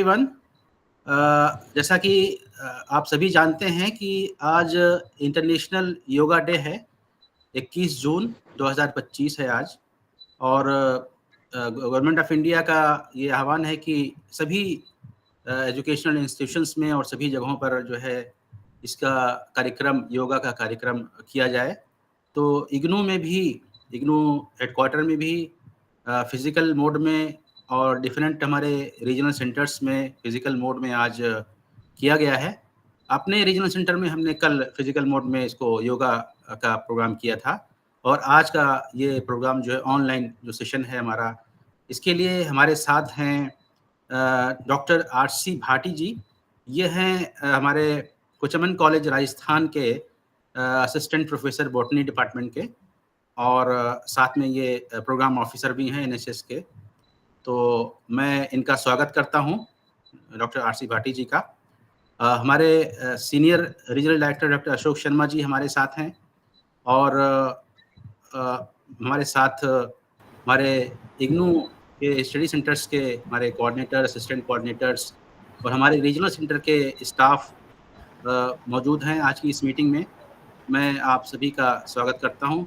Everyone. जैसा कि आप सभी जानते हैं कि आज इंटरनेशनल योगा डे है। 21 जून 2025 है आज। और गवर्नमेंट ऑफ इंडिया का ये आह्वान है कि सभी एजुकेशनल इंस्टीट्यूशंस में और सभी जगहों पर जो है इसका कार्यक्रम, योगा का कार्यक्रम किया जाए। तो इग्नू में भी, इग्नू हेडक्वार्टर में भी फिज़िकल मोड में और डिफरेंट हमारे रीजनल सेंटर्स में फिज़िकल मोड में आज किया गया है। अपने रीजनल सेंटर में हमने कल फिज़िकल मोड में इसको योगा का प्रोग्राम किया था और आज का ये प्रोग्राम जो है ऑनलाइन जो सेशन है हमारा, इसके लिए हमारे साथ हैं डॉक्टर आरसी भाटी जी। ये हैं हमारे कोचमन कॉलेज राजस्थान के असिस्टेंट प्रोफेसर बॉटनी डिपार्टमेंट के, और साथ में ये प्रोग्राम ऑफिसर भी हैं एनएसएस के। तो मैं इनका स्वागत करता हूं, डॉक्टर आरसी भाटी जी का। हमारे senior regional director doctor Ashok Sharma ji हमारे साथ हैं, और हमारे साथ हमारे इग्नू के स्टडी सेंटर्स के हमारे कोऑर्डिनेटर, असिस्टेंट कोऑर्डिनेटर्स और हमारे रीजनल सेंटर के स्टाफ मौजूद हैं आज की इस मीटिंग में। मैं आप सभी का स्वागत करता हूं।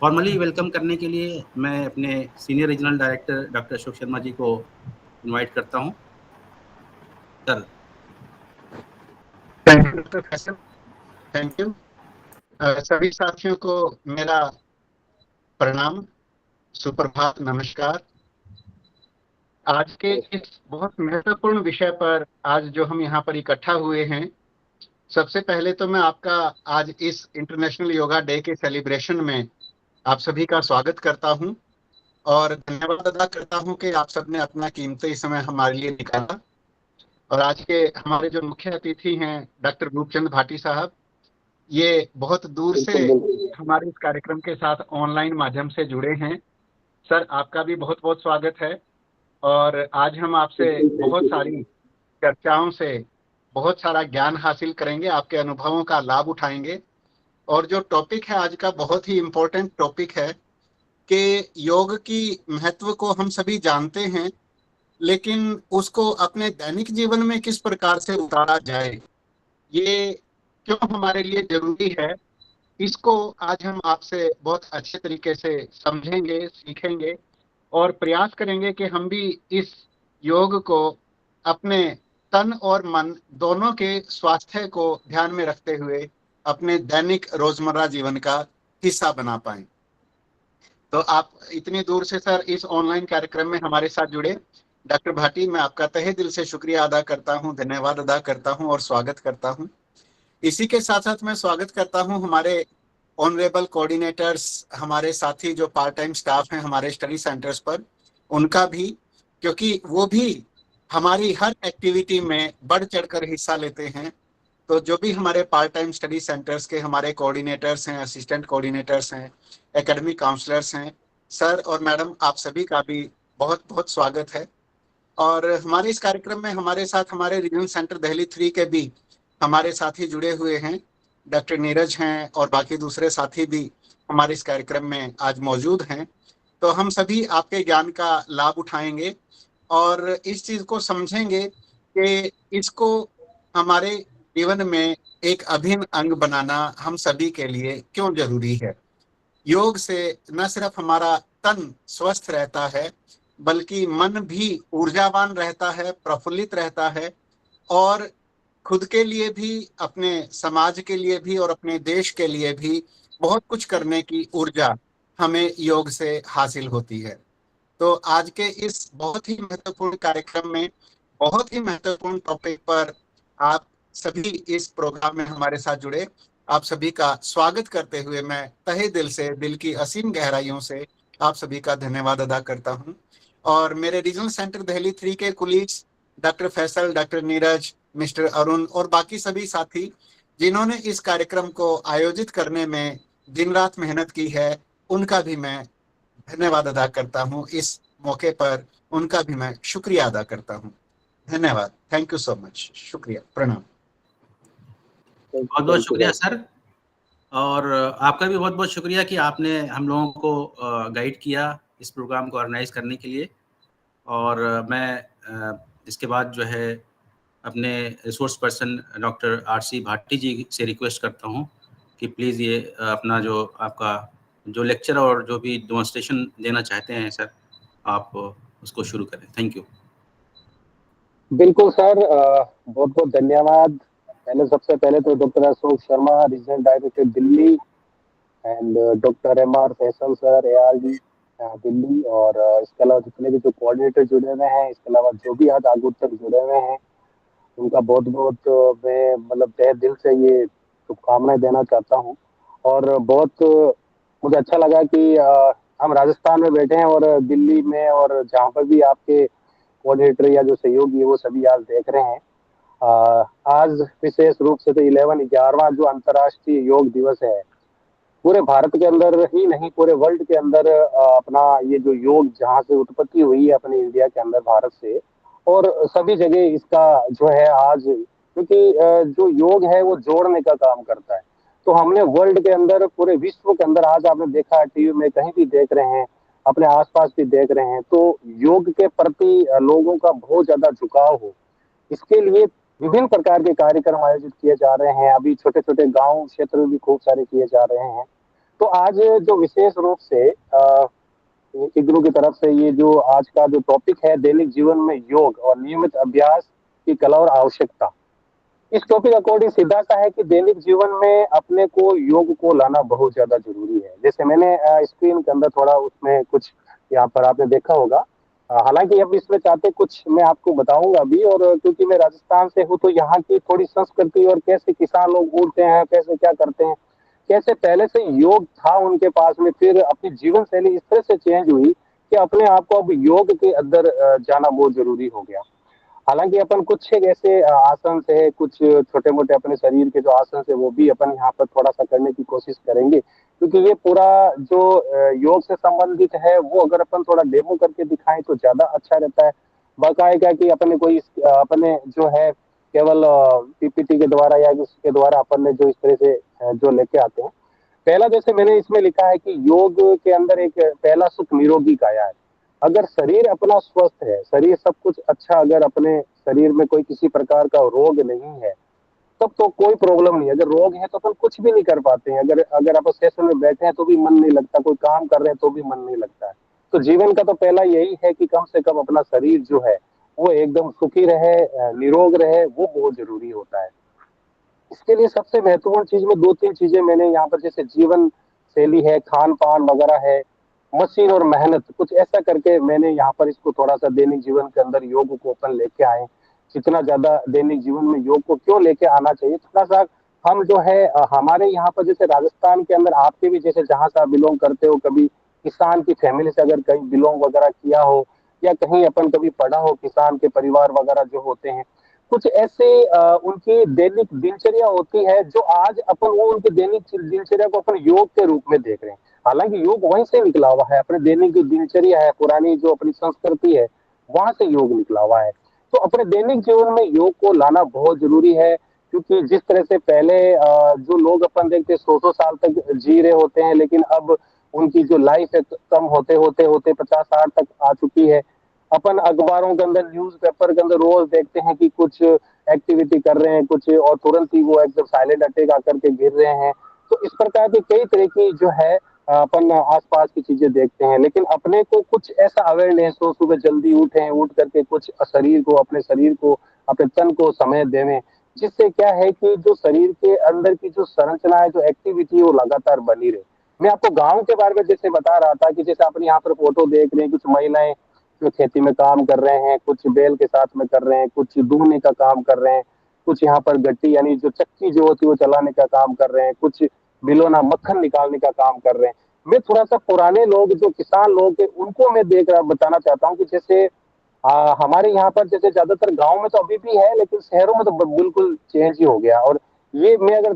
फॉर्मली वेलकम करने के लिए मैं अपने senior regional director doctor Ashok Sharma ji को इनवाइट करता हूं। Sir. Thank you doctor Faisal, thank you. सभी साथियों को मेरा प्रणाम, सुप्रभात, नमस्कार। आज के इस बहुत महत्वपूर्ण विषय पर आज जो हम यहाँ पर इकट्ठा हुए हैं, सबसे पहले तो मैं आपका आज इस इंटरनेशनल योगा डे के सेलिब्रेशन में आप सभी का स्वागत करता हूं और धन्यवाद अदा करता हूं कि आप सबने अपना कीमती समय हमारे लिए निकाला। और आज के हमारे जो मुख्य अतिथि हैं डॉक्टर रूपचंद भाटी साहब, ये बहुत दूर से हमारे इस कार्यक्रम के साथ ऑनलाइन माध्यम से जुड़े हैं। सर, आपका भी बहुत बहुत स्वागत है। और आज हम आपसे बहुत सारी चर्चाओं से बहुत सारा ज्ञान हासिल करेंगे, आपके अनुभवों का लाभ उठाएंगे। और जो टॉपिक है आज का, बहुत ही इम्पोर्टेंट टॉपिक है कि योग की महत्व को हम सभी जानते हैं, लेकिन उसको अपने दैनिक जीवन में किस प्रकार से उतारा जाए, ये क्यों हमारे लिए जरूरी है, इसको आज हम आपसे बहुत अच्छे तरीके से समझेंगे, सीखेंगे और प्रयास करेंगे कि हम भी इस योग को अपने तन और मन दोनों के स्वास्थ्य को ध्यान में रखते हुए अपने दैनिक रोजमर्रा जीवन का हिस्सा बना पाएं। तो आप इतनी दूर से सर इस ऑनलाइन कार्यक्रम में हमारे साथ जुड़े। डॉक्टर भाटी, मैं आपका तहे दिल से शुक्रिया अदा करता हूं, धन्यवाद अदा करता हूं और स्वागत करता हूं। इसी के साथ साथ मैं स्वागत करता हूं हमारे ऑनरेबल कोऑर्डिनेटर्स, हमारे साथी जो पार्ट टाइम स्टाफ हैं हमारे स्टडी सेंटर्स पर, उनका भी, क्योंकि वो भी हमारी हर एक्टिविटी में बढ़ चढ़कर हिस्सा लेते हैं। तो जो भी हमारे पार्ट टाइम स्टडी सेंटर्स के हमारे कोऑर्डिनेटर्स हैं, असिस्टेंट कोऑर्डिनेटर्स हैं, एकेडमिक काउंसलर्स हैं, सर और मैडम, आप सभी का भी बहुत बहुत स्वागत है। और हमारे इस कार्यक्रम में हमारे साथ हमारे रीजनल सेंटर दिल्ली 3 के भी हमारे साथी जुड़े हुए हैं, डॉक्टर नीरज हैं और बाकी दूसरे साथी भी हमारे इस कार्यक्रम में आज मौजूद हैं। तो हम सभी आपके ज्ञान का लाभ उठाएंगे और इस चीज को समझेंगे कि इसको हमारे जीवन में एक अभिन्न अंग बनाना हम सभी के लिए क्यों जरूरी है। योग से न सिर्फ हमारा तन स्वस्थ रहता है, बल्कि मन भी ऊर्जावान रहता है, प्रफुल्लित रहता है, और खुद के लिए भी, अपने समाज के लिए भी और अपने देश के लिए भी बहुत कुछ करने की ऊर्जा हमें योग से हासिल होती है। तो आज के इस बहुत ही महत्वपूर्ण कार्यक्रम में, बहुत ही महत्वपूर्ण टॉपिक पर आप सभी इस प्रोग्राम में हमारे साथ जुड़े। आप सभी का स्वागत करते हुए मैं तहे दिल से, दिल की असीम गहराइयों से आप सभी का धन्यवाद अदा करता हूं। और मेरे रीजनल सेंटर दिल्ली 3 के colleagues doctor Faisal, doctor Neeraj, mister Arun और बाकी सभी साथी जिन्होंने इस कार्यक्रम को आयोजित करने में दिन रात मेहनत की है, उनका भी मैं धन्यवाद अदा करता हूं। इस मौके पर उनका भी मैं शुक्रिया अदा करता हूं। धन्यवाद, थैंक यू सो मच, शुक्रिया, प्रणाम। बहुत बहुत शुक्रिया सर, और आपका भी बहुत बहुत शुक्रिया कि आपने हम लोगों को गाइड किया इस प्रोग्राम को ऑर्गेनाइज करने के लिए। और मैं इसके बाद जो है अपने resource person doctor RC Bhati ji से रिक्वेस्ट करता हूँ कि प्लीज़ ये अपना जो आपका जो लेक्चर और जो भी डेमोन्स्ट्रेशन देना चाहते हैं सर, आप उसको शुरू करें। Thank you. बिल्कुल सर, बहुत बहुत धन्यवाद। सबसे पहले तो doctor Ashok Sharma, regional director Delhi, and doctor MR Faisal sir, ARD Delhi, और इसके अलावा जितने भी जो कोऑर्डिनेटर जुड़े हुए हैं, इसके अलावा जो भी आज आगुत तक जुड़े हुए हैं, उनका बहुत बहुत मैं मतलब तहे दिल से ये शुभकामनाएं देना चाहता हूँ। और बहुत मुझे अच्छा लगा कि हम राजस्थान में बैठे हैं और दिल्ली में, और जहाँ पर भी आपके कोऑर्डिनेटर या जो सहयोगी है वो सभी आज देख रहे हैं। आज विशेष रूप से तो 11वां जो अंतर्राष्ट्रीय योग दिवस है, पूरे भारत के अंदर ही नहीं पूरे वर्ल्ड के अंदर अपना ये जो योग जहाँ से उत्पत्ति हुई है अपने इंडिया के अंदर, भारत से, और सभी जगह इसका जो है आज, क्योंकि जो योग है वो जोड़ने का काम करता है। तो हमने वर्ल्ड के अंदर, पूरे विश्व के अंदर, आज आपने देखा टीवी में कहीं भी देख रहे हैं, अपने आसपास भी देख रहे हैं, तो योग के प्रति लोगों का बहुत ज्यादा झुकाव हो, इसके लिए विभिन्न प्रकार के कार्यक्रम आयोजित किए जा रहे हैं। अभी छोटे छोटे गांव क्षेत्र में भी खूब सारे किए जा रहे हैं। तो आज जो विशेष रूप से इग्नू की तरफ से ये जो आज का जो टॉपिक है, दैनिक जीवन में योग और नियमित अभ्यास की कला और आवश्यकता, इस टॉपिक अकॉर्डिंग सीधा सा है कि दैनिक जीवन में अपने को योग को लाना बहुत ज्यादा जरूरी है। जैसे मैंने स्क्रीन के अंदर थोड़ा उसमें कुछ यहाँ पर आपने देखा होगा, हालांकि अब इसमें चाहते कुछ मैं आपको बताऊंगा अभी, और क्योंकि मैं राजस्थान से हूँ तो यहाँ की थोड़ी संस्कृति और कैसे किसान लोग उड़ते हैं, कैसे क्या करते हैं, कैसे पहले से योग था उनके पास में, फिर अपनी जीवन शैली इस तरह से चेंज हुई कि अपने आप को अब योग के अंदर जाना बहुत जरूरी हो गया। हालांकि अपन कुछ एक ऐसे आसन से, कुछ छोटे मोटे अपने शरीर के जो आसन से, वो भी अपन यहाँ पर थोड़ा सा करने की कोशिश करेंगे, क्योंकि ये पूरा जो योग से संबंधित है वो अगर अपन थोड़ा डेमो करके दिखाएं तो ज्यादा अच्छा रहता है। बाकायदा कि अपने कोई अपने जो है केवल पीपीटी के द्वारा या इसके द्वारा अपन ने जो इस तरह से जो लेके आते हैं। पहला जैसे मैंने इसमें लिखा है कि योग के अंदर एक पहला सुख निरोगी काया है। अगर शरीर अपना स्वस्थ है, शरीर सब कुछ अच्छा, अगर अपने शरीर में कोई किसी प्रकार का रोग नहीं है, तब तो कोई प्रॉब्लम नहीं है। अगर रोग है तो अपन कुछ भी नहीं कर पाते हैं। अगर अगर आप सेशन में बैठे हैं तो भी मन नहीं लगता, कोई काम कर रहे हैं तो भी मन नहीं लगता है। तो जीवन का तो पहला यही है कि कम से कम अपना शरीर जो है वो एकदम सुखी रहे, निरोग रहे, वो बहुत जरूरी होता है। इसके लिए सबसे महत्वपूर्ण चीज में दो तीन चीजें मैंने यहाँ पर, जैसे जीवन शैली है, खान पान वगैरह है, मशीन और मेहनत, कुछ ऐसा करके मैंने यहाँ पर इसको थोड़ा सा दैनिक जीवन के अंदर योग को अपन लेके आए। जितना ज्यादा दैनिक जीवन में योग को क्यों लेके आना चाहिए, थोड़ा सा हम जो है हमारे यहाँ पर जैसे राजस्थान के अंदर, आपके भी जैसे जहां से आप बिलोंग करते हो, कभी किसान की फैमिली से अगर कहीं बिलोंग वगैरह किया हो, या कहीं अपन कभी पढ़ा हो किसान के परिवार वगैरह जो होते हैं, कुछ ऐसे उनकी दैनिक दिनचर्या होती है जो आज अपन वो उनकी दैनिक दिनचर्या को अपन योग के रूप में देख रहे हैं। हालांकि योग वहीं से निकला हुआ है, अपने दैनिक जो दिनचर्या है, पुरानी जो अपनी संस्कृति है, वहां से योग निकला हुआ है। तो अपने दैनिक जीवन में योग को लाना बहुत जरूरी है, क्योंकि जिस तरह से पहले जो लोग अपन देखते 100-100 साल तक जी रहे होते हैं, लेकिन अब उनकी जो लाइफ है कम होते होते होते 50-60 तक आ चुकी है। अपन अखबारों के अंदर, न्यूज पेपर के अंदर रोज देखते हैं कि कुछ एक्टिविटी कर रहे हैं कुछ, और तुरंत ही वो एकदम साइलेंट अटैक आकर के गिर रहे हैं। तो इस प्रकार की कई तरह की जो है अपन आसपास की चीजें देखते हैं, लेकिन अपने को कुछ ऐसा अवेयरनेस हो, सुबह जल्दी उठें, उठ करके कुछ शरीर को, अपने शरीर को, अपने तन को समय देवें, जिससे क्या है कि जो शरीर के अंदर की जो संरचना है, जो एक्टिविटी है, वो लगातार बनी रहे। मैं आपको गांव के बारे में जैसे बता रहा था कि जैसे अपने यहाँ पर फोटो देख रहे हैं, कुछ महिलाएं जो खेती में काम कर रहे हैं, कुछ बैल के साथ में कर रहे हैं, कुछ दूहने का काम कर रहे हैं, कुछ यहाँ पर गट्टी यानी जो चक्की जो होती है वो चलाने का काम कर रहे हैं, कुछ बिलोना मक्खन निकालने का काम कर रहे हैं। मैं थोड़ा सा पुराने लोग जो किसान लोग हैं उनको मैं देख रहा बताना चाहता हूँ कि जैसे हमारे यहाँ पर जैसे ज्यादातर गांव में तो अभी भी है, लेकिन शहरों में तो बिल्कुल चेंज ही हो गया। और ये मैं अगर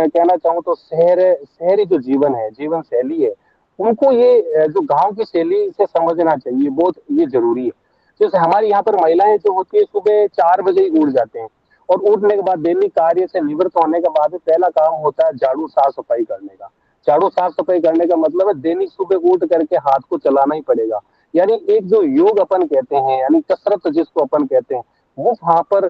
कहना चाहूँ तो शहरी जो जीवन है, जीवन शैली है, उनको ये जो गांव की शैली से समझना चाहिए, बहुत ये जरूरी है। जैसे हमारे यहाँ पर महिलाएं जो होती है सुबह 4 बजे ही उठ जाते हैं, और उठने के बाद दैनिक कार्य से निवृत्त होने के बाद पहला काम होता है झाड़ू साफ सफाई करने का। झाड़ू साफ सफाई करने का मतलब है दैनिक सुबह उठ करके हाथ को चलाना ही पड़ेगा। यानी एक जो योग अपन कहते हैं, यानी कसरत जिसको अपन कहते हैं, वो वहां पर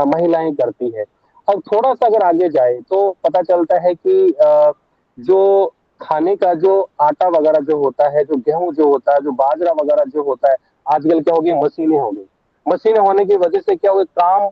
महिलाएं करती है। अब थोड़ा सा अगर आगे जाए तो पता चलता है कि जो खाने का जो आटा वगैरह जो होता है, जो गेहूं जो होता है, जो बाजरा वगैरह जो होता है, आजकल क्या हो गई, मशीनें हो गई। मशीनें होने की वजह से क्या हुआ, काम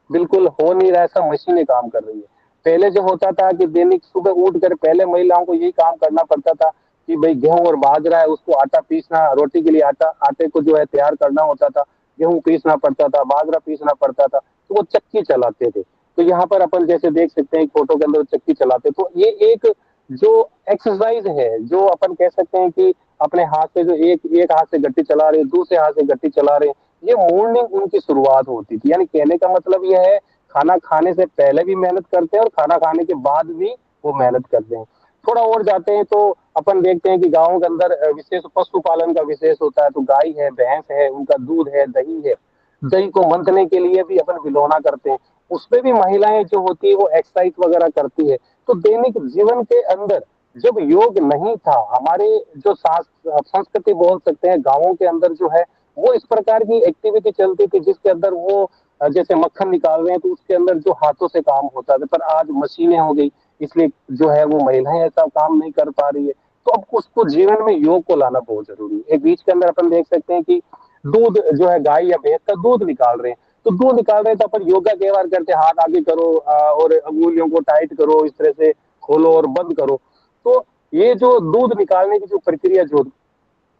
बिल्कुल हो नहीं रहा है, सब मशीनें काम कर रही है। पहले जो होता था कि दैनिक सुबह उठ कर पहले महिलाओं को यही काम करना पड़ता था कि भाई गेहूं और बाजरा है, उसको आटा पीसना, रोटी के लिए आटे को जो है तैयार करना होता था, गेहूं पीसना पड़ता था, बाजरा पीसना पड़ता था, तो वो चक्की चलाते थे। तो यहाँ पर अपन जैसे देख सकते हैं फोटो के अंदर चक्की चलाते, तो ये एक जो एक्सरसाइज है, जो अपन कह सकते हैं कि अपने हाथ से जो एक एक हाथ से गट्टी चला रहे, दूसरे हाथ से गट्टी चला रहे, ये मॉर्निंग उनकी शुरुआत होती थी। यानी कहने का मतलब यह है, खाना खाने से पहले भी मेहनत करते हैं और खाना खाने के बाद भी वो मेहनत करते हैं। थोड़ा और जाते हैं तो अपन देखते हैं कि गाँव के अंदर विशेष पशुपालन का विशेष होता है, तो गाय है, भैंस है, उनका दूध है, दही है। दही को मंथने के लिए भी अपन विलोना करते हैं, उसमें भी महिलाएं जो होती है वो एक्सरसाइज वगैरह करती है। तो दैनिक जीवन के अंदर जब योग नहीं था, हमारे जो संस्कृति बोल सकते हैं गांवों के अंदर जो है, वो इस प्रकार की एक्टिविटी चलती थी जिसके अंदर वो जैसे मक्खन निकाल रहे हैं तो उसके अंदर जो हाथों से काम होता था, पर आज मशीनें हो गई, इसलिए जो है वो महिलाएं ऐसा काम नहीं कर पा रही है। तो अब उसको जीवन में योग को लाना बहुत जरूरी है। एक बीच के अंदर अपन देख सकते हैं कि दूध जो है गाय या भैंस का दूध निकाल रहे हैं, तो दूध निकाल रहे हैं तो अपन योगा कई बार करते हैं, हाथ आगे करो और अंगुलियों को टाइट करो, इस तरह से खोलो और बंद करो। तो ये जो दूध निकालने की जो प्रक्रिया जो,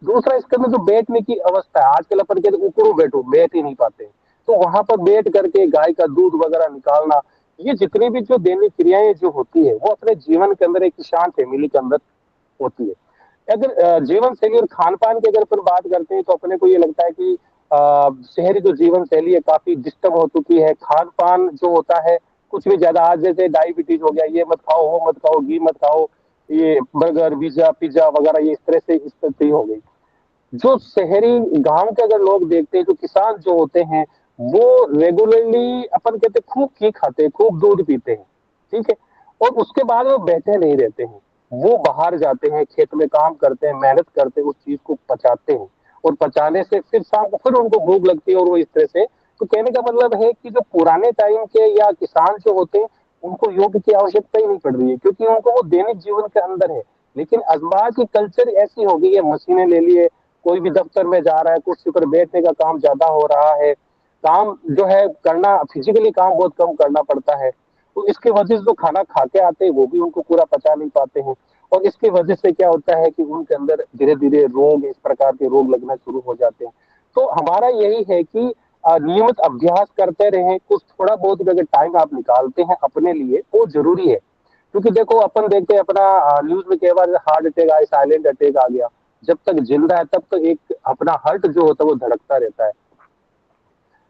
दूसरा इसके अंदर जो बैठने की अवस्था है, आजकल अपन कहते हैं उकड़ो बैठो, बैठ ही नहीं पाते, तो वहां पर बैठ करके गाय का दूध वगैरह निकालना, ये जितनी भी जो दैनिक क्रियाएं जो होती है वो अपने जीवन के अंदर एक किसान फैमिली के अंदर होती है। अगर जीवन शैली और खान पान की अगर अपन बात करते हैं तो अपने को ये लगता है कि शहरी जो जीवन शैली है काफी डिस्टर्ब हो चुकी है। खान पान जो होता है कुछ भी ज्यादा, आज जैसे डायबिटीज हो गया, ये मत खाओ, वो मत खाओ, घी मत खाओ, ये बर्गर पिज्जा पिज्जा वगैरह, ये इस तरह से स्थिति हो गई। जो शहरी गांव के अगर लोग देखते हैं, जो किसान जो होते हैं, वो रेगुलरली अपन कहते हैं खूब घी खाते हैं, खूब दूध पीते हैं, ठीक है, और उसके बाद वो बैठे नहीं रहते हैं, वो बाहर जाते हैं, खेत में काम करते हैं, मेहनत करते हैं, उस चीज को पचाते हैं, और पचाने से फिर शाम को फिर उनको भूख लगती है, और वो इस तरह से। तो कहने का मतलब है कि जो पुराने टाइम के या किसान जो होते हैं, उनको योग की आवश्यकता ही नहीं पड़ रही है, क्योंकि उनको वो दैनिक जीवन के अंदर है। लेकिन आज की कल्चर ऐसी हो गई है, मशीनें ले लिए, कोई भी दफ्तर में जा रहा है, कुर्सी पर बैठने का काम ज्यादा हो रहा है, काम जो है करना, फिजिकली काम बहुत कम करना पड़ता है। तो इसकी वजह से जो खाना खा के आते हैं वो भी उनको पूरा पचा नहीं पाते हैं, और इसकी वजह से क्या होता है कि उनके अंदर धीरे धीरे रोग, इस प्रकार के रोग लगना शुरू हो जाते हैं। तो हमारा यही है कि नियमित अभ्यास करते रहें, कुछ थोड़ा बहुत भी अगर टाइम आप निकालते हैं अपने लिए वो जरूरी है। क्योंकि देखो अपन देखते हैं अपना न्यूज में कई बार हार्ट अटैक आया, साइलेंट अटैक आ गया, जब तक जिंदा है तब तक एक अपना हार्ट जो होता है वो धड़कता रहता है,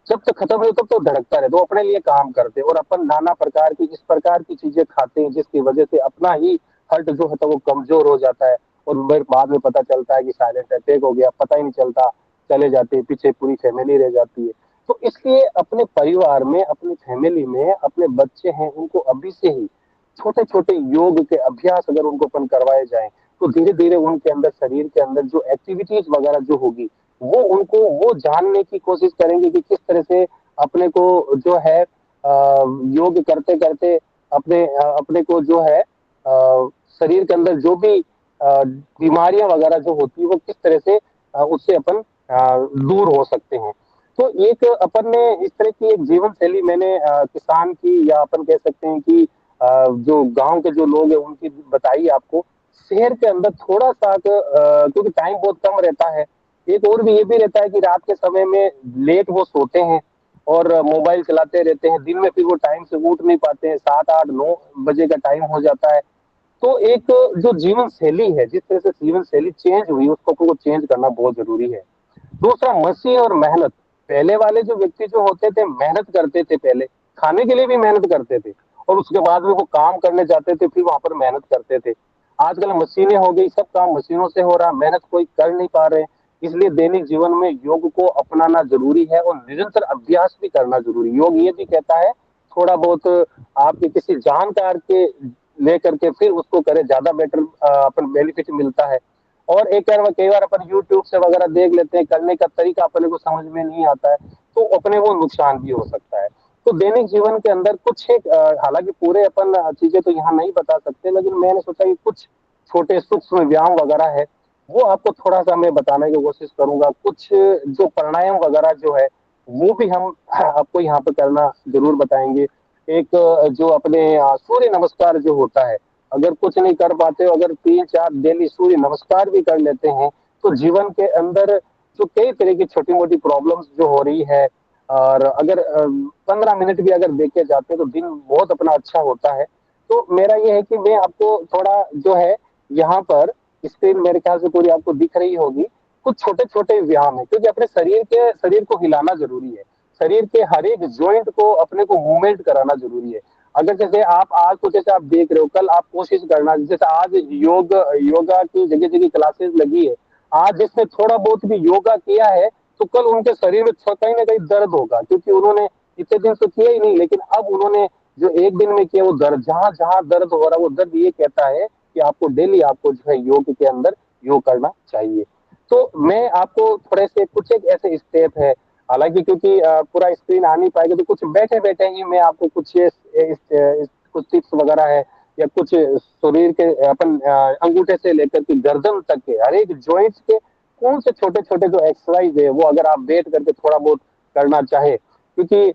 जब तक खत्म हो तब तो धड़कता रहे, तो अपने लिए काम करते हैं, और अपन नाना प्रकार की इस प्रकार की चीजें खाते हैं जिसकी वजह से अपना ही हर्ट जो है तो वो कमजोर हो जाता है, और फिर बाद में पता चलता है कि साइलेंट अटैक हो गया, पता ही नहीं चलता, चले जाते हैं, पीछे पूरी फैमिली रह जाती है। तो इसलिए अपने परिवार में, अपनी फैमिली में अपने बच्चे हैं उनको अभी से ही छोटे छोटे योग के अभ्यास अगर उनको अपन करवाए जाए, तो धीरे धीरे उनके अंदर, शरीर के अंदर जो एक्टिविटीज वगैरह जो होगी, वो उनको वो जानने की कोशिश करेंगे कि किस तरह से अपने को जो है योग करते करते अपने को जो है शरीर के अंदर जो भी बीमारियां वगैरह जो होती है वो किस तरह से उससे अपन दूर हो सकते हैं। तो एक अपन ने इस तरह की एक जीवन शैली मैंने किसान की, या अपन कह सकते हैं कि जो गांव के जो लोग हैं उनकी बताई आपको। शहर के अंदर थोड़ा सा क्योंकि टाइम बहुत कम रहता है, एक और भी ये भी रहता है कि रात के समय में लेट वो सोते हैं और मोबाइल चलाते रहते हैं, दिन में फिर वो टाइम से उठ नहीं पाते हैं, 7 8 9 बजे का टाइम हो जाता है। तो एक जो जीवन शैली है, जिस तरह से जीवन शैली चेंज हुई, उसको चेंज करना बहुत जरूरी है। दूसरा, मसीह और मेहनत। पहले वाले जो व्यक्ति जो होते थे मेहनत करते थे, पहले खाने के लिए भी मेहनत करते थे, और उसके बाद में वो काम करने जाते थे, फिर वहां पर मेहनत करते थे। आजकल मशीनें हो गई, सब काम मशीनों से हो रहा, मेहनत कोई कर नहीं पा रहे। इसलिए दैनिक जीवन में योग को अपनाना जरूरी है, और निरंतर अभ्यास भी करना जरूरी। योग ये भी कहता है थोड़ा बहुत आपके किसी जानकार के लेकर के फिर उसको करे, ज्यादा बेटर अपन बेनिफिट मिलता है। और एक कई बार अपन यूट्यूब से वगैरह देख लेते हैं, करने का तरीका अपने को समझ में नहीं आता है, तो अपने को नुकसान भी हो सकता है। तो दैनिक जीवन के अंदर कुछ एक हालांकि पूरे अपन चीजें तो यहाँ नहीं बता सकते, लेकिन मैंने सोचा कि कुछ छोटे सूक्ष्म व्यायाम वगैरह है वो आपको थोड़ा सा मैं बताने की कोशिश करूंगा। कुछ जो प्राणायाम वगैरह जो है वो भी हम आपको यहाँ पे करना जरूर बताएंगे। एक जो अपने सूर्य नमस्कार जो होता है, अगर कुछ नहीं कर पाते हो, अगर 3-4 डेली सूर्य नमस्कार भी कर लेते हैं, तो जीवन के अंदर जो कई तरह की छोटी मोटी प्रॉब्लम्स जो हो रही है, और अगर 15 मिनट भी अगर देखे जाते हैं तो दिन बहुत अपना अच्छा होता है। तो मेरा ये है कि मैं आपको थोड़ा जो है यहाँ पर स्क्रीन मेरे ख्याल से पूरी आपको दिख रही होगी, कुछ छोटे छोटे व्यायाम है, क्योंकि अपने शरीर को हिलाना जरूरी है। शरीर के हर एक ज्वाइंट को अपने को मूवमेंट कराना जरूरी है। अगर जैसे आप आज को जैसे आप देख रहे हो, कल आप कोशिश करना, जैसे आज योगा की जगह जगह क्लासेस लगी है, आज जिसने थोड़ा बहुत भी योगा किया है तो कल उनके शरीर में कहीं ना कहीं दर्द होगा, क्योंकि उन्होंने इतने दिन तो किया ही नहीं, लेकिन अब उन्होंने जो एक दिन में किया वो दर्द, जहां जहां दर्द हो रहा है वो दर्द ये कहता है कि आपको डेली आपको जो है योग के अंदर योग करना चाहिए। तो मैं आपको थोड़े से कुछ एक ऐसे स्टेप है, हालांकि क्योंकि पूरा स्क्रीन आ नहीं पाएगा, तो कुछ बैठे बैठे ही मैं आपको कुछ कुछ टिप्स वगैरह है, या कुछ शरीर के अपन अंगूठे से लेकर के गर्दन तक के हर एक ज्वाइंट्स के कौन से छोटे छोटे जो एक्सरसाइज है वो अगर आप बैठ करके थोड़ा बहुत करना चाहे, क्योंकि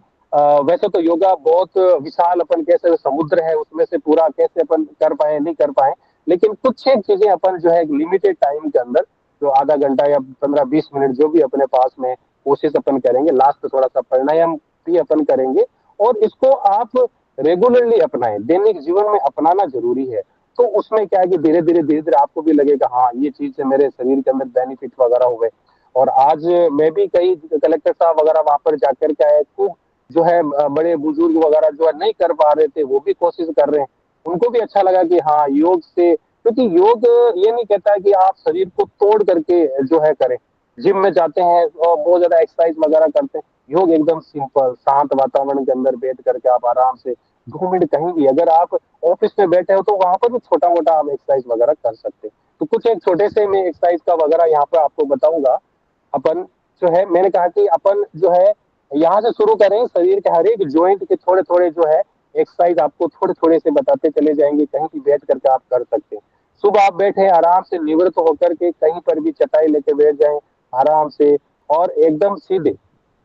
वैसे तो योगा बहुत विशाल अपन कैसे समुद्र है, उसमें से पूरा कैसे अपन कर पाए नहीं कर पाए, लेकिन कुछ एक चीजें अपन जो है एक लिमिटेड टाइम के अंदर, जो आधा घंटा या 15-20 मिनट जो भी अपने पास में, कोशिश अपन करेंगे। लास्ट में थोड़ा सा प्राणायाम भी अपन करेंगे, और इसको आप रेगुलरली अपनाएं, दैनिक जीवन में अपनाना जरूरी है। तो उसमें क्या है कि धीरे धीरे आपको भी लगेगा हाँ ये चीज से मेरे शरीर के अंदर बेनिफिट वगैरह हुए। और आज मैं भी कई कलेक्टर साहब वगैरह वहां पर जाकर के आए, खूब जो है बड़े बुजुर्ग वगैरह जो है नहीं कर पा रहे थे वो भी कोशिश कर रहे हैं, उनको भी अच्छा लगा कि हाँ योग से, क्योंकि योग ये नहीं कहता है कि आप शरीर को तोड़ करके जो है करें, जिम में जाते हैं और बहुत ज्यादा एक्सरसाइज वगैरह करते हैं। योग एकदम सिंपल शांत वातावरण के अंदर बैठ करके आप आराम से 2 मिनट कहीं भी, अगर आप ऑफिस में बैठे हो तो वहां पर भी छोटा मोटा आप एक्सरसाइज वगैरह कर सकते हैं। तो कुछ एक छोटे से मैं एक्सरसाइज का वगैरह यहाँ पे आपको बताऊंगा। अपन जो है मैंने कहा कि अपन जो है यहाँ से शुरू करें, शरीर के हर एक ज्वाइंट के थोड़े थोड़े जो है एक्सरसाइज आपको थोड़े थोड़े से बताते चले जाएंगे, कहीं भी बैठ करके आप कर सकते हैं। सुबह आप बैठे आराम से निवृत्त होकर के कहीं पर भी चटाई लेके बैठ जाएं आराम से, और एकदम सीधे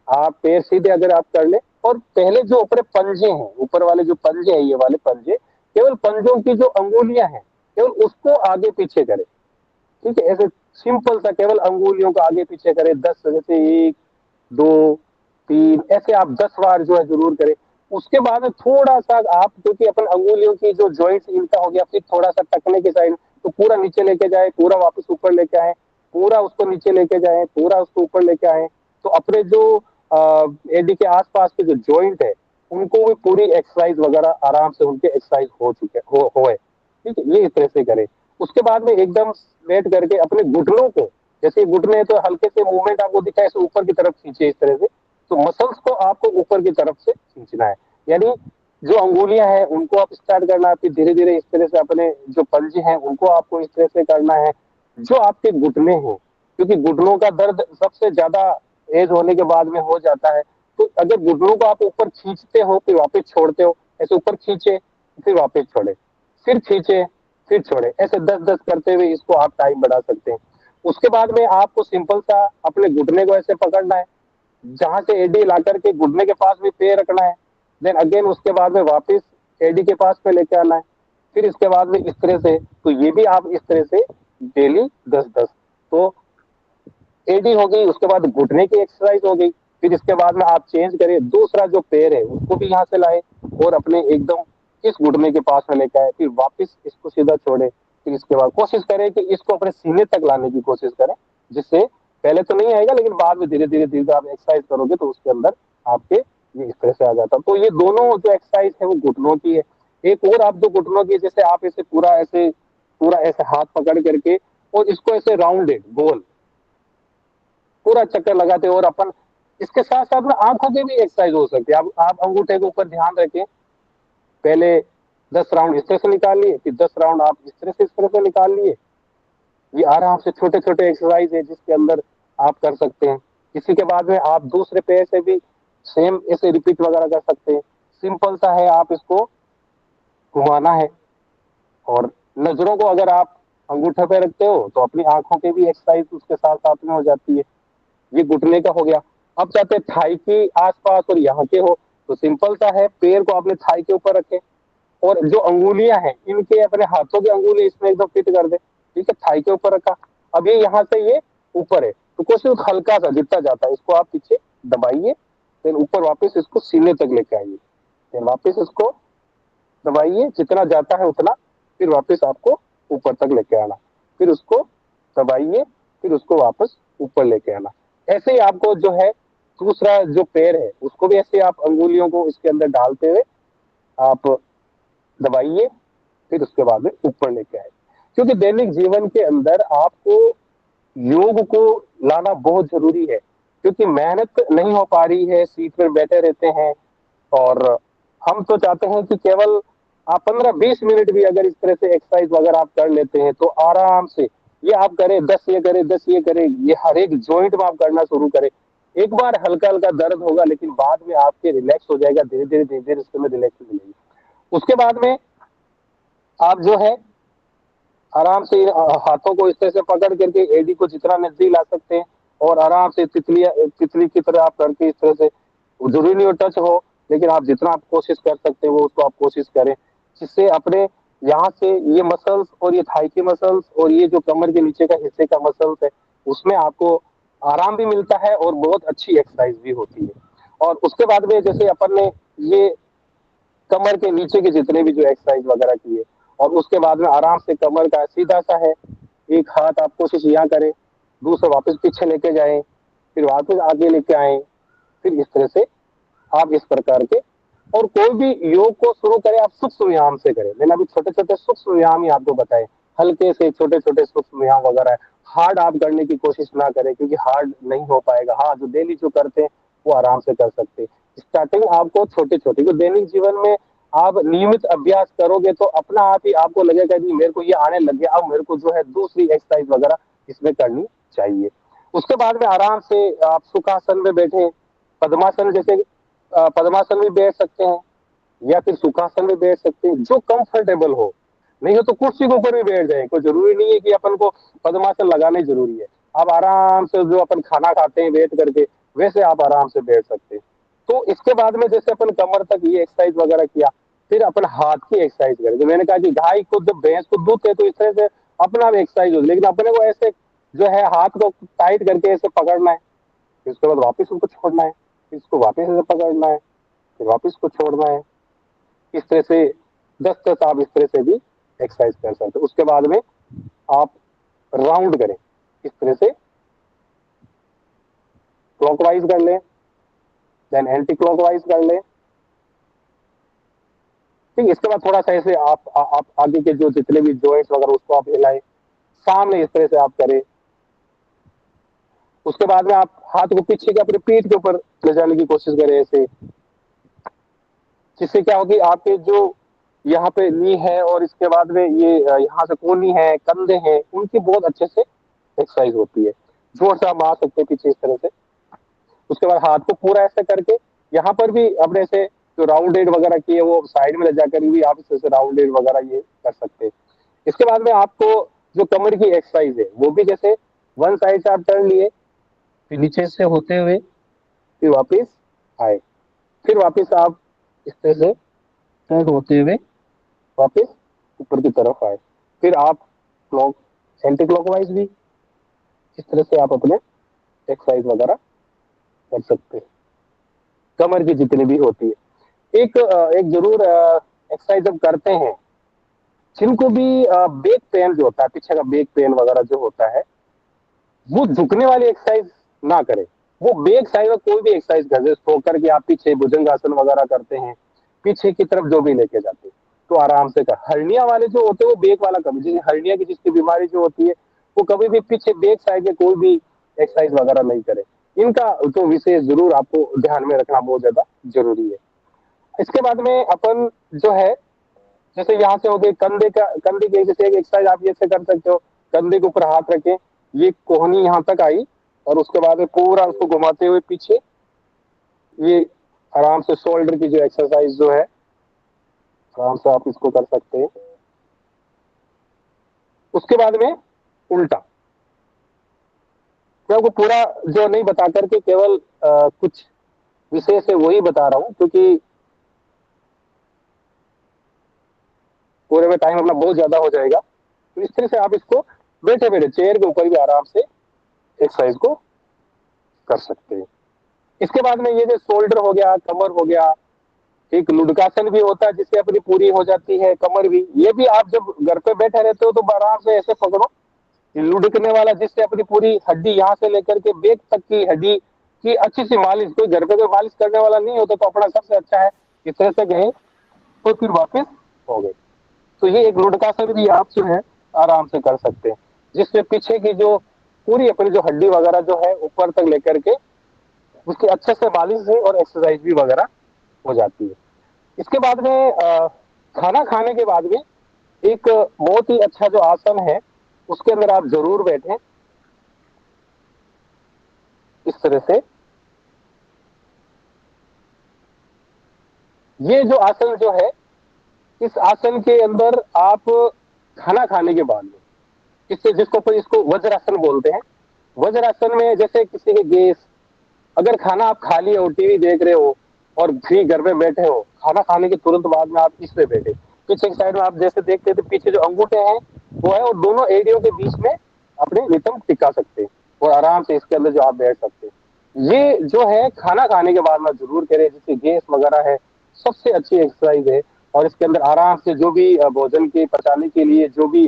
आप पैर सीधे अगर आप कर ले, और पहले जो ऊपर पंजे हैं, ऊपर वाले जो पंजे हैं, ये वाले पंजे, केवल पंजों की जो अंगुलियां हैं केवल उसको आगे पीछे करें। ठीक है, ऐसे सिंपल सा केवल अंगुलियों को आगे पीछे करें 10, जैसे 1, 2, 3 ऐसे आप 10 बार जो है जरूर करें। उसके बाद में थोड़ा सा आप, क्योंकि अपन अंगुलियों की जो जॉइंट्स इनका हो गया, फिर थोड़ा सा टकने की साइड, तो पूरा नीचे लेके जाए, पूरा वापस ऊपर लेके आए, पूरा उसको नीचे लेके जाए, पूरा उसको ऊपर लेके आए, तो अपने जो एडी के आसपास के जो जॉइंट है उनको भी पूरी एक्सरसाइज वगैरह आराम से उनके एक्सरसाइज हो चुके हो होए। ठीक है, ये इस तरह से करें। उसके बाद में एकदम बैठ करके अपने घुटनों को, जैसे घुटने हैं तो हल्के से मूवमेंट आपको दिखा ऐसे ऊपर की तरफ खींचे इस तरह से, तो मसल्स को आपको ऊपर की तरफ से खींचना है। यानी जो अंगुलियां हैं उनको आप स्टार्ट करना है, फिर धीरे धीरे इस तरह से अपने जो पंजे हैं उनको आपको इस तरह से करना है। जो आपके घुटने हैं, क्योंकि घुटनों का दर्द सबसे ज्यादा एज होने के बाद में हो जाता है, तो अगर घुटनों को आप ऊपर खींचते हो फिर वापस छोड़ते हो, ऐसे ऊपर खींचे फिर वापस छोड़े, फिर खींचे फिर छोड़े, ऐसे 10-10 करते हुए इसको आप टाइम बढ़ा सकते हैं। उसके बाद में आपको सिंपल सा अपने घुटने को ऐसे पकड़ना है, जहां से एडी ला करके घुटने के पास भी पैर रखना है, देन अगेन उसके बाद में वापस एडी के पास में लेके आना है, फिर इसके बाद में इस तरह से। तो ये भी आप इस तरह से डेली 10-10, तो एडी हो गई, उसके बाद घुटने की एक्सरसाइज हो गई। फिर इसके बाद में आप चेंज करें, दूसरा जो पैर है उसको भी यहाँ से लाए और अपने एकदम इस घुटने के पास में लेकर आए, फिर वापस इसको सीधा छोड़े। फिर इसके बाद कोशिश करें कि इसको अपने सीने तक लाने की कोशिश करें, जिससे पहले तो नहीं आएगा लेकिन बाद में धीरे धीरे धीरे आप एक्सरसाइज करोगे तो उसके अंदर आपके ये इस तरह से आ जाता। तो ये दोनों जो एक्सरसाइज है वो घुटनों की है। एक और आप जो घुटनों की, जैसे आप ऐसे पूरा ऐसे हाथ पकड़ करके और इसको ऐसे राउंडेड गोल पूरा चक्कर लगाते हो, और अपन इसके साथ साथ में आंखों की भी एक्सरसाइज हो सकती है। आप अंगूठे के ऊपर ध्यान रखें, पहले 10 राउंड इस तरह से निकाल लिए, फिर 10 राउंड आप इस तरह से निकाल लिए, ये आराम से छोटे छोटे एक्सरसाइज है जिसके अंदर आप कर सकते हैं। इसी के बाद में आप दूसरे पैर से भी सेम ऐसे रिपीट वगैरह कर सकते हैं। सिंपल सा है, आप इसको घुमाना है। और नजरों को अगर आप अंगूठे पे रखते हो तो अपनी आंखों की भी एक्सरसाइज उसके साथ साथ में हो जाती है। ये घुटने का हो गया। अब चाहते हैं थाई के आसपास और यहाँ के हो, तो सिंपल सा है, पैर को अपने थाई के ऊपर रखें और जो अंगुलियां हैं इनके अपने हाथों की अंगुली इसमें एकदम फिट कर दे। ठीक है, थाई के ऊपर रखा। अब ये यहाँ से ये ऊपर है, तो कोशिश हल्का सा जितना जाता है इसको आप पीछे दबाइए, फिर ऊपर वापस इसको सीने तक लेके आइए, फिर वापस इसको दबाइए, जितना जाता है उतना, फिर वापस आपको ऊपर तक लेके आना, फिर उसको दबाइए, फिर उसको वापस ऊपर लेके आना। ऐसे ही आपको जो है दूसरा जो पैर है उसको भी ऐसे आप अंगुलियों को इसके अंदर डालते हुए आप दबाइए, फिर उसके बाद में ऊपर लेके आए। क्योंकि दैनिक जीवन के अंदर आपको योग को लाना बहुत जरूरी है, क्योंकि मेहनत नहीं हो पा रही है, सीट पर बैठे रहते हैं। और हम तो चाहते हैं कि केवल आप 15-20 मिनट भी अगर इस तरह से एक्सरसाइज वगैरह आप कर लेते हैं तो आराम से ये आप करें, 10 ये करें, 10 ये करें, ये हर एक जॉइंट में आप करना शुरू करें। एक बार हल्का हल्का दर्द होगा लेकिन बाद में आपके रिलैक्स हो जाएगा, धीरे धीरे इसमें रिलैक्स मिलेगी। उसके बाद में आप जो है आराम से हाथों को इस तरह से पकड़ करके एडी को जितना नजदीक ला सकते हैं और आराम से तितली की तरह आप करके इस तरह से, जरूरी नहीं हो टच हो, लेकिन आप जितना आप कोशिश कर सकते हैं वो उसको आप कोशिश करें, जिससे अपने यहाँ से ये मसल्स और ये थाई के मसल्स और ये जो कमर के नीचे का हिस्से का मसल्स है उसमें आपको आराम भी मिलता है और बहुत अच्छी एक्सरसाइज भी होती है। और उसके बाद में जैसे अपन ने ये कमर के नीचे के जितने भी जो एक्सरसाइज वगैरह की है, और उसके बाद में आराम से कमर का सीधा सा है, एक हाथ आप कोशिश यहाँ करें, दूसरा वापस पीछे लेके जाएं, फिर वापस आगे लेके आए, फिर इस तरह से आप इस प्रकार के। और कोई भी योग को शुरू करें आप सूक्ष्म व्यायाम से करें। मैंने अभी छोटे छोटे सूक्ष्म व्यायाम ही आपको बताए, हल्के से छोटे छोटे सूक्ष्म व्यायाम वगैरह है। हार्ड आप करने की कोशिश ना करें क्योंकि हार्ड नहीं हो पाएगा। हाँ, जो डेली जो करते हैं वो आराम से कर सकते हैं। स्टार्टिंग आपको छोटे छोटे, जो दैनिक जीवन में आप नियमित अभ्यास करोगे तो अपना आप ही आपको लगेगा कि मेरे को ये आने लग गया, अब मेरे को जो है दूसरी एक्सरसाइज वगैरह इसमें करनी चाहिए। उसके बाद में आराम से आप सुखासन में बैठे, पद्मासन जैसे पद्मासन भी बैठ सकते हैं या फिर सुखासन में बैठ सकते हैं, जो कंफर्टेबल हो। नहीं हो तो कुर्सी के ऊपर भी बैठ जाए, कोई जरूरी नहीं है कि अपन को पद्मासन लगाना ही जरूरी है। आप आराम से जो अपन खाना खाते हैं बैठ करके, वैसे आप आराम से बैठ सकते हैं। तो इसके बाद में जैसे अपन कमर तक ये एक्सरसाइज वगैरह किया, फिर अपन हाथ की एक्सरसाइज करें। जो मैंने कहा कि गाय को जब भैंस को दूध है तो इस तरह से अपना भी एक्सरसाइज हो, लेकिन अपने को ऐसे जो है हाथ को टाइट करके ऐसे पकड़ना है, फिर उसके बाद वापस उनको छोड़ना है, फिर इसको वापस ऐसे पकड़ना है, फिर वापस को छोड़ना है। इस तरह से 10-10 आप इस तरह से भी एक्सरसाइज कर सकते हो। उसके बाद में आप राउंड करें, इस तरह से क्लॉकवाइज कर लें, देन एंटी क्लॉकवाइज कर लें। ठीक, इसके बाद थोड़ा सा ऐसे आप आगे के जो जितने भी जॉइंट्स वगैरह उसको आप हिलाएं, सामने इस तरह से आप करें। उसके बाद में आप हाथ को पीछे के अपने पीठ के ऊपर ले जाने की कोशिश करें ऐसे, जिससे क्या होगी आपके जो यहाँ पे नी है और इसके बाद में ये यहाँ से कोहनी है, कंधे हैं, उनकी बहुत अच्छे से एक्सरसाइज होती है। जोर से आप मार सकते हैं पीछे इस तरह से। उसके बाद हाथ को पूरा ऐसे करके यहाँ पर भी अपने से जो राउंडेड वगैरह की है वो साइड में ले जाकर भी आप इस तरह से राउंडेड वगैरह ये कर सकते हैं। इसके बाद में आपको जो कमर की एक्सरसाइज है वो भी जैसे वन साइड से आप टर्न लिए, फिर नीचे से होते हुए, फिर वापिस आए, फिर वापिस आप इस तरह से टर्न होते हुए वापस ऊपर की तरफ आए, फिर आप क्लॉक एंटी क्लॉकवाइज भी इस तरह से आप अपने एक्सरसाइज वगैरह कर सकते हैं, कमर की जितनी भी होती है। एक जरूर एक्सरसाइज जब करते हैं, जिनको भी बैक पेन जो होता है, पीछे का बैक पेन वगैरह जो होता है, वो झुकने वाली एक्सरसाइज ना करें। वो बैक साइड में कोई भी एक्सरसाइज कर दे, सो करके आप पीछे भुजंगासन वगैरह करते हैं, पीछे की तरफ जो भी लेके जाते हैं तो आराम से कर। हर्निया वाले जो होते हैं वो बैक वाला कभी, जैसे हर्निया की जिसकी बीमारी जो होती है वो कभी भी पीछे बैक साइड के कोई भी एक्सरसाइज वगैरह नहीं करे। इनका तो विशेष जरूर आपको ध्यान में रखना बहुत ज्यादा जरूरी है। इसके बाद में अपन जो है, जैसे यहाँ से हो गए कंधे की जैसे एक एक्सरसाइज आप ये से कर सकते हो, कंधे के ऊपर हाथ रखें, ये कोहनी यहाँ तक आई और उसके बाद में पूरा उसको घुमाते हुए पीछे, ये आराम से शोल्डर की जो एक्सरसाइज जो है आराम से आप इसको कर सकते हैं। उसके बाद में उल्टा, मैं आपको पूरा जो नहीं बता करके केवल कुछ विशेष है वही बता रहा हूं, क्योंकि पूरे में टाइम अपना बहुत ज्यादा हो जाएगा। तो इस तरह से आप इसको बैठे बैठे चेयर के ऊपर भी आराम से एक्सरसाइज को कर सकते हैं। इसके बाद में ये जो शोल्डर हो गया, कमर हो गया, एक लुढ़कासन भी होता है जिससे अपनी पूरी हो जाती है कमर भी। ये भी आप जब घर पे बैठे रहते हो तो आराम से ऐसे पकड़ो, लुढ़कने वाला, जिससे अपनी पूरी हड्डी यहाँ से लेकर के बेक तक की हड्डी की अच्छी सी मालिश। कोई घर पे कोई मालिश करने वाला नहीं होता तो अपना सबसे अच्छा है इस तरह से गए तो फिर वापस हो गए। तो ये एक लुढ़कासन भी आप जो है आराम से कर सकते हैं, जिससे पीछे की जो पूरी अपनी जो हड्डी वगैरह जो है ऊपर तक लेकर के उसकी अच्छे से मालिश है और एक्सरसाइज भी वगैरह हो जाती है। इसके बाद में खाना खाने के बाद में एक बहुत ही अच्छा जो आसन है उसके अंदर आप जरूर बैठें इस तरह से। ये जो आसन जो है, इस आसन के अंदर आप खाना खाने के बाद में इससे, जिसको इसको वज्रासन बोलते हैं। वज्रासन में जैसे किसी के गैस, अगर खाना आप खा लिए हो, टीवी देख रहे हो और फ्री घर में बैठे हो, खाना खाने के तुरंत बाद में आप इस पे बैठे, पीछे की साइड में आप जैसे देखते थे पीछे जो अंगूठे हैं वो है, और दोनों एड़ियों के बीच में अपने रिदम टिका सकते हैं और आराम से इसके अंदर जो आप बैठ सकते हैं। ये जो है खाना खाने के बाद में जरूर करें, जिससे गैस वगैरह है सबसे अच्छी एक्सरसाइज है। और इसके अंदर आराम से जो भी भोजन के पचाने के लिए जो भी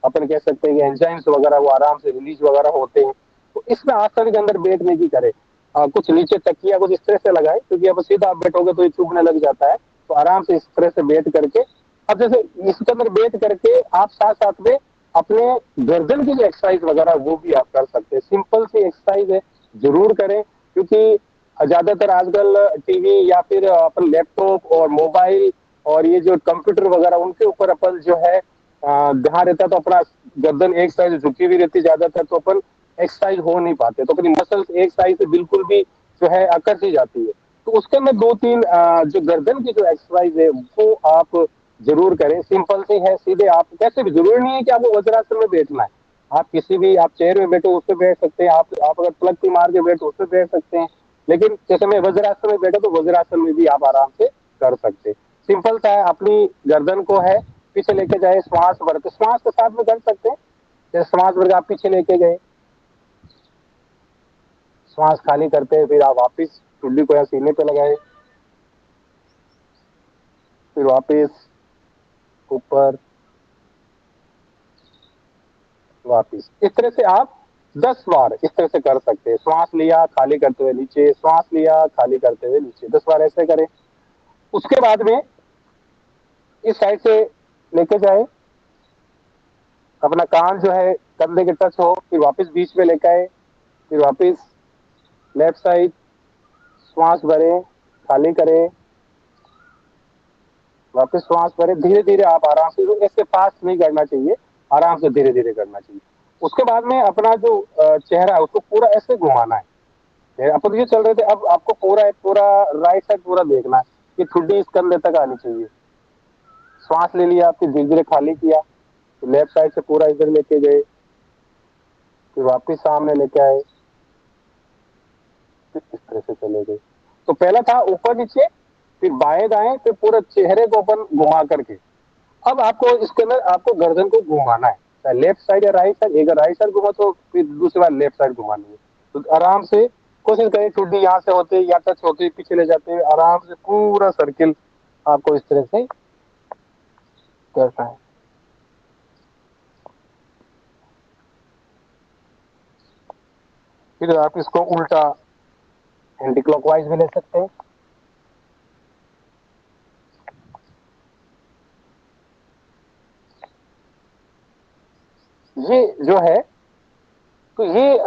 अपन कह सकते हैं एंजाइम्स वगैरह वो आराम से रिलीज वगैरह होते हैं। तो इसमें आसन के अंदर बैठने की करें, कुछ नीचे तकिया कुछ इस तरह से लगाए, क्योंकि अब सीधा आप बैठोगे तो ये चुभने लग जाता है। तो आराम से इस तरह से बैठ करके, अब जैसे इसके अंदर बैठ करके आप साथ साथ में अपने गर्दन की जो एक्सरसाइज वगैरह वो भी आप कर सकते हैं। सिंपल सी एक्सरसाइज है, जरूर करें, क्योंकि ज्यादातर आजकल टीवी या फिर अपन लैपटॉप और मोबाइल और ये जो कंप्यूटर वगैरह उनके ऊपर अपन जो है ध्यान रहता है, तो अपना गर्दन एक साइड झुकी हुई रहती है ज्यादातर, तो अपन एक्सरसाइज हो नहीं पाते, तो अपनी मसल्स एक साइड से बिल्कुल भी जो है अकड़ सी जाती है। तो उसके अंदर दो तीन जो गर्दन की जो एक्सरसाइज है वो आप जरूर करें। सिंपल सी है, सीधे आप कैसे भी, जरूरी नहीं है कि आपको वज्रासन में बैठना है, आप किसी भी, आप चेयर में बैठो उस पर बैठ सकते हैं, आप अगर पलक मार के बैठो उस पर बैठ सकते हैं। लेकिन जैसे मैं वज्रासन में बैठा तो वज्रासन में भी आप आराम से कर सकते हैं। सिंपल सा है, अपनी गर्दन को है पीछे लेके जाए, श्वास भरते श्वास के साथ में कर सकते हैं। जैसे श्वास भर के आप पीछे लेके गए, श्वास खाली करते हैं, फिर आप वापिस ठुड्डी को या सीने पे लगाए, फिर वापिस ऊपर, वापिस। इस तरह से आप 10 बार इस तरह से कर सकते हैं। श्वास लिया खाली करते हुए नीचे, श्वास लिया खाली करते हुए नीचे, 10 बार ऐसे करें। उसके बाद में इस साइड से लेके जाए, अपना कान जो है कंधे के टच हो, फिर वापस बीच में लेके आए, फिर वापस लेफ्ट साइड, श्वास भरे खाली करें, वापस श्वास भरे। धीरे धीरे आप आराम से, ऐसे फास्ट नहीं करना चाहिए, आराम से धीरे धीरे करना चाहिए। उसके बाद में अपना जो चेहरा है उसको पूरा ऐसे घुमाना है। अपन ये चल रहे थे, अब आपको पूरा पूरा राइट साइड पूरा देखना है कि ठुड्डी इस कंधे तक आनी चाहिए। श्वास ले लिया, फिर धीरे धीरे खाली किया, तो लेफ्ट साइड से पूरा इधर लेके गए, फिर वापस सामने लेके आए, फिर इस तरह से चले गए। तो पहला था ऊपर नीचे, फिर बाएं दाएं, फिर पूरे चेहरे को अपन घुमा करके। अब आपको इसके अंदर आपको गर्दन को घुमाना है, चाहे लेफ्ट साइड या राइट साइड। एक राइट साइड घुमा तो फिर दूसरी बार लेफ्ट साइड घुमानी है। तो आराम से कोशिश करें, ठुड्डी यहाँ से होते या टच होते पीछे ले जाते हैं, आराम से पूरा सर्किल आपको इस तरह से करना है। फिर आप इसको उल्टा एंटी क्लॉकवाइज भी ले सकते हैं। ये जो है, तो ये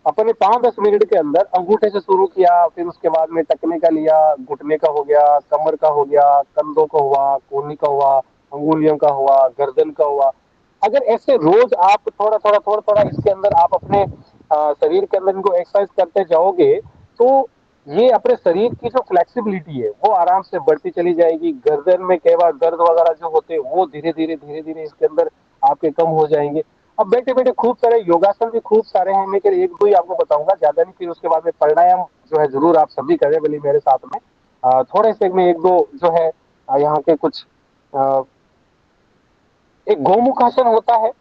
अपने 5-10 मिनट के अंदर अंगूठे से शुरू किया, फिर उसके बाद में टकने का लिया, घुटने का हो गया, कमर का हो गया, कंधों का हुआ, कोहनी का हुआ, अंगुलियों का हुआ, गर्दन का हुआ। अगर ऐसे रोज आप थोड़ा थोड़ा इसके अंदर आप अपने शरीर के अंदर इनको एक्सरसाइज करते जाओगे, तो ये अपने शरीर की जो फ्लेक्सिबिलिटी है वो आराम से बढ़ती चली जाएगी। गर्दन में कई बार दर्द वगैरह जो होते हैं वो धीरे धीरे इसके अंदर आपके कम हो जाएंगे। अब बैठे बैठे खूब सारे योगासन भी खूब सारे हैं, मैं एक दो ही आपको बताऊंगा, ज्यादा नहीं। फिर उसके बाद में प्राणायाम जो है जरूर आप सभी करें भले मेरे साथ में। थोड़े से में एक दो जो है यहाँ के कुछ अ, एक गोमुखासन होता है,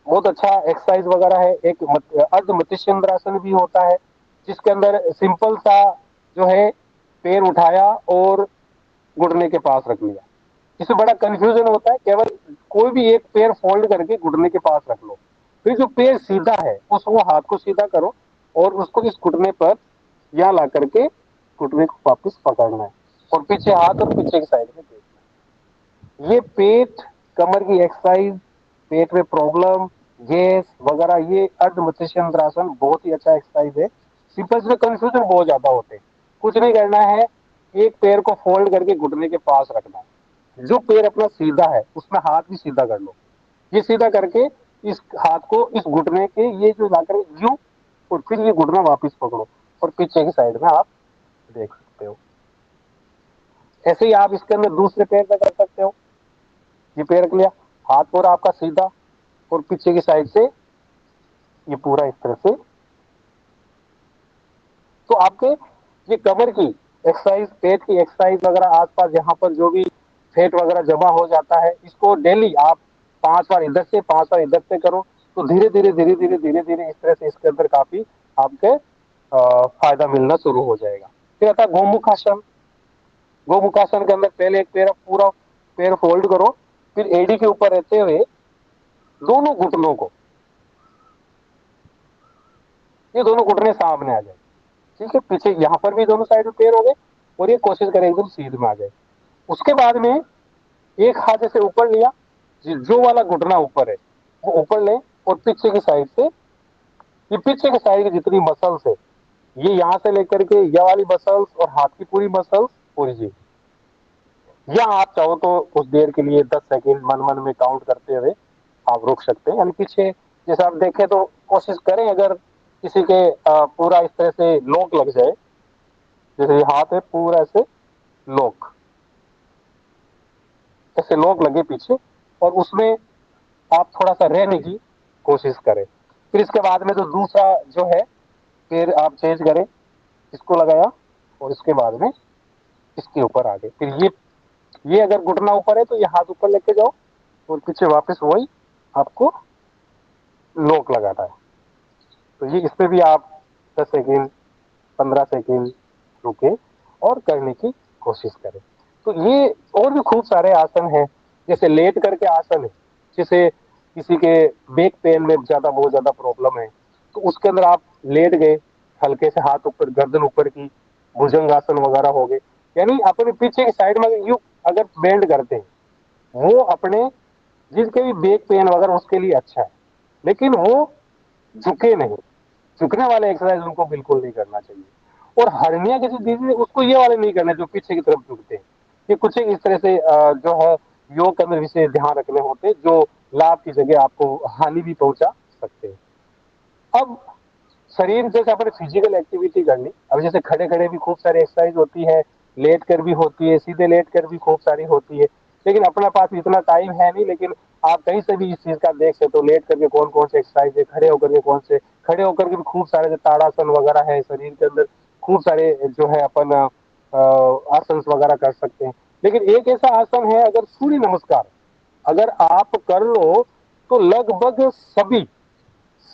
बहुत अच्छा एक्सरसाइज वगैरह है। एक अर्ध मत्स्येंद्रासन भी होता है, जिसके अंदर सिंपल सा जो है पैर उठाया और घुटने के पास रख लिया। इसमें बड़ा कंफ्यूजन होता है, केवल कोई भी एक पैर फोल्ड करके घुटने के पास रख लो, फिर जो पैर सीधा है उस वो हाथ को सीधा करो और उसको इस घुटने पर यहाँ ला करके घुटने को वापस पकड़ना है और पीछे हाथ और पीछे की साइड में देखना है। ये पेट कमर की एक्सरसाइज, पेट में प्रॉब्लम, गैस वगैरह, ये अर्ध मत्स्येंद्रासन बहुत ही अच्छा एक्सरसाइज है। सिंपल से कंफ्यूजन बहुत ज्यादा होते हैं। कुछ नहीं करना है, एक पैर को फोल्ड करके घुटने के पास रखना है, जो पैर अपना सीधा है उसमें हाथ भी सीधा कर लो, ये सीधा करके इस हाथ को इस घुटने के ये जो लाकर यूं, और फिर ये घुटना वापस पकड़ो और पीछे की साइड में आप देख सकते हो। ऐसे ही आप इसके अंदर दूसरे पैर पे कर सकते हो। ये पैर रख लिया, हाथ पूरा आपका सीधा और पीछे की साइड से ये पूरा इस तरह से। तो आपके ये कमर की एक्सरसाइज, पेट की एक्सरसाइज वगैरह, आसपास यहाँ पर जो भी फैट वगैरह जमा हो जाता है, इसको डेली आप 5 बार इधर से 5 बार इधर से करो, तो धीरे धीरे इस तरह से इसके अंदर काफी आपके फायदा मिलना शुरू हो जाएगा। फिर आता है गोमुखासन। गोमुखासन के अंदर पहले एक पैर पूरा पैर फोल्ड करो, फिर एडी के ऊपर रहते हुए दोनों घुटनों को, ये दोनों घुटने सामने आ जाए, ठीक है, पीछे यहाँ पर भी दोनों साइड में पैर हो गए और ये कोशिश करें एकदम सीध में आ जाए। उसके बाद में एक हाथ ऐसे ऊपर लिया, जो वाला घुटना ऊपर है वो ऊपर ले, और पीछे की साइड से, ये पीछे की साइड की जितनी मसल्स है, ये यहाँ से लेकर के ये वाली मसल्स और हाथ की पूरी मसल्स पूरी जी, या आप चाहो तो कुछ देर के लिए 10 सेकेंड मन मन में काउंट करते हुए आप रुक सकते हैं, यानी पीछे जैसे आप देखें तो कोशिश करें, अगर किसी के पूरा इस तरह से लॉक लग जाए, जैसे ये हाथ है पूरा ऐसे लॉक, ऐसे लॉक लगे पीछे, और उसमें आप थोड़ा सा रहने की कोशिश करें। फिर इसके बाद में तो दूसरा जो है फिर आप चेंज करें, इसको लगाया और इसके बाद में इसके ऊपर आ गए। फिर ये अगर घुटना ऊपर है तो ये हाथ ऊपर लेके जाओ और पीछे वापस वही आपको लॉक लगाना है। तो ये इसमें भी आप 10 सेकेंड 15 सेकेंड रुके और करने की कोशिश करें। तो ये और भी खूब सारे आसन हैं, जैसे लेट करके आसन है, जैसे किसी के बैक पेन में ज्यादा बहुत ज्यादा प्रॉब्लम है, तो उसके अंदर आप लेट गए, हल्के से हाथ ऊपर गर्दन ऊपर की, भुजंगासन वगैरह हो गए, यानी अपने पीछे की साइड में यू अगर बेंड करते हैं, वो अपने जिसके भी बैक पेन वगैरह उसके लिए अच्छा है, लेकिन वो झुके नहीं, झुकने वाले एक्सरसाइज उनको बिल्कुल नहीं करना चाहिए। और हर्निया किसी दीदी उसको ये वाले नहीं करने जो पीछे की तरफ झुकते हैं। ये कुछ इस तरह से जो है योग के अंदर विशेष ध्यान रखने होते हैं, जो लाभ की जगह आपको हानि भी पहुंचा सकते हैं। अब शरीर जैसे अपने फिजिकल एक्टिविटी करनी, अब जैसे खड़े खड़े भी खूब सारी एक्सरसाइज होती है, लेट कर भी होती है, सीधे लेट कर भी खूब सारी होती है, लेकिन अपने पास इतना टाइम है नहीं। लेकिन आप कहीं से भी इस चीज का देख सकते हो, लेट करके कौन कौन से एक्सरसाइज है, खड़े होकर के कौन से, खड़े होकर के भी खूब सारे जो ताड़ासन वगैरह है, शरीर के अंदर खूब सारे जो है अपन आसन वगैरह कर सकते हैं। लेकिन एक ऐसा आसन है, अगर सूर्य नमस्कार अगर आप कर लो, तो लगभग सभी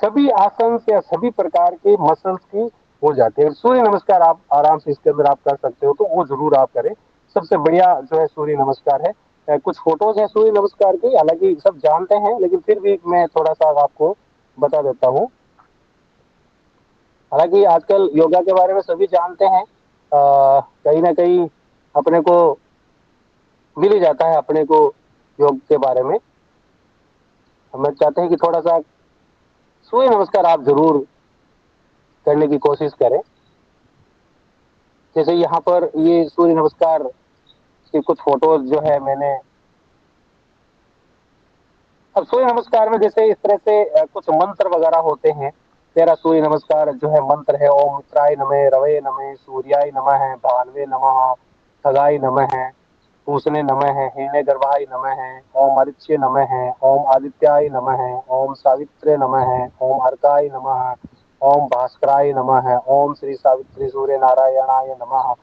सभी आसन या सभी प्रकार के मसल्स की हो जाते हैं। सूर्य नमस्कार आप आराम से इसके अंदर आप कर सकते हो, तो वो जरूर आप करें। सबसे बढ़िया जो है सूर्य नमस्कार है। कुछ फोटोज है सूर्य नमस्कार की, हालांकि सब जानते हैं लेकिन फिर भी मैं थोड़ा सा आपको बता देता हूँ। हालांकि आजकल योगा के बारे में सभी जानते हैं, कहीं ना कहीं अपने को मिल ही जाता है अपने को योग के बारे में। हम चाहते हैं कि थोड़ा सा सूर्य नमस्कार आप जरूर करने की कोशिश करें। जैसे यहाँ पर ये सूर्य नमस्कार की कुछ फोटोज जो है मैंने अब सूर्य नमस्कार में जैसे इस तरह से कुछ मंत्र वगैरह होते हैं। तेरा सूर्य नमस्कार जो है मंत्र है, ओम मित्राय नमः, रवये नमः, सूर्याय नमः, भानवे नमः, खगाय नमः, पूषणे नमः, हिरण्य गर्भाय नमः, ओम आदित्य नमः, ओम आदित्याय नमः, ओम सावित्रे नमः, ओम अर्काय नमः, ओम भास्कराय नमः, ओम श्री सावित्री सूर्य नारायणाय नमः।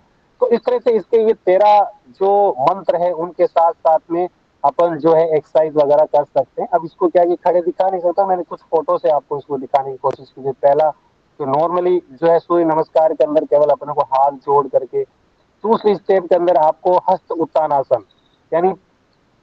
तो इस तरह से इसके ये 13 जो मंत्र है उनके साथ साथ में अपन जो है एक्सरसाइज वगैरह कर सकते हैं। अब इसको क्या है कि खड़े दिखा नहीं सकता, मैंने कुछ फोटो से आपको इसको दिखाने की कोशिश की है। पहला तो नॉर्मली जो है सूर्य नमस्कार के अंदर केवल अपने को हाथ जोड़ करके, दूसरी स्टेप के अंदर आपको हस्त उत्तानासन, यानी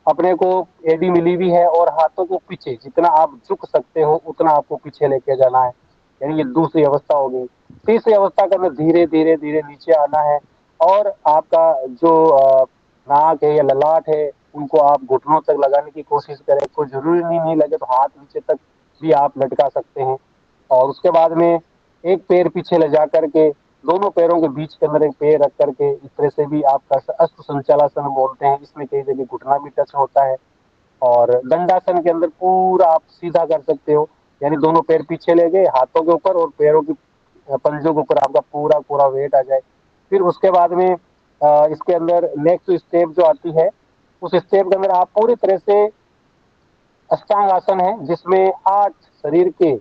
अपने को एडी मिली हुई है और हाथों को पीछे जितना आप झुक सकते हो उतना आपको पीछे लेके जाना है, यानी ये दूसरी अवस्था होगी। तीसरी अवस्था के अंदर धीरे धीरे धीरे नीचे आना है और आपका जो नाक है या ललाट है उनको आप घुटनों तक लगाने की कोशिश करें। कोई जरूरी नहीं लगे तो हाथ नीचे तक भी आप लटका सकते हैं। और उसके बाद में एक पैर पीछे ले जा करके दोनों पैरों के बीच के अंदर एक पैर रख करके इस तरह से भी आपका अस्त संचालासन बोलते हैं, इसमें कई जगह घुटना भी टच होता है। और दंडासन के अंदर पूरा आप सीधा कर सकते हो, यानी दोनों पैर पीछे ले गए हाथों के ऊपर और पैरों की पंजों के ऊपर आपका पूरा पूरा वेट आ जाए। फिर उसके बाद में इसके अंदर नेक्स्ट स्टेप जो आती है, उस स्टेप के अंदर आप पूरी तरह से अष्टांग आसन है जिसमें 8 शरीर के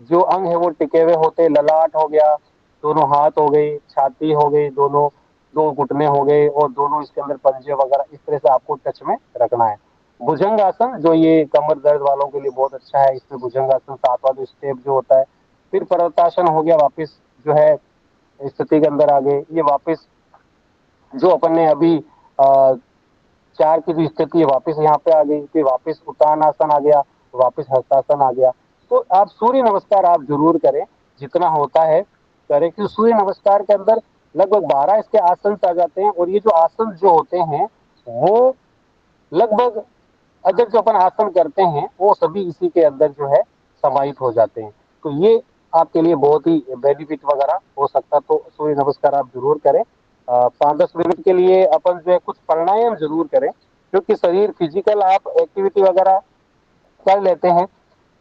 जो अंग है वो टिके हुए होते हैं। ललाट हो गया, दोनों हाथ हो गई, छाती हो गई, दोनों 2 घुटने हो गए और दोनों इसके अंदर पंजे वगैरह इस तरह से आपको टच में रखना है। भुजंग आसन जो ये कमर दर्द वालों के लिए बहुत अच्छा है, इसमें भुजंग आसन 7वां जो स्टेप जो होता है। फिर पर्वतासन हो गया, वापस जो है स्थिति के अंदर आ गए। ये वापस जो अपन ने अभी 4 की जो स्थिति है वापस यहाँ पे आ गई, फिर वापस उत्तान आसन आ गया, वापस हस्तासन आ गया। तो आप सूर्य नमस्कार आप जरूर करें, जितना होता है करें, क्योंकि सूर्य नमस्कार के अंदर लगभग 12 इसके आसन आ जाते हैं। और ये जो आसन जो होते हैं वो लगभग अगर जो अपन आसन करते हैं वो सभी इसी के अंदर जो है समाहित हो जाते हैं। तो ये आपके लिए बहुत ही बेनिफिट वगैरह हो सकता है। तो सूर्य नमस्कार आप जरूर करें। 5-10 मिनट के लिए अपन जो है कुछ प्राणायाम जरूर करें, क्योंकि शरीर फिजिकल आप एक्टिविटी वगैरह कर लेते हैं,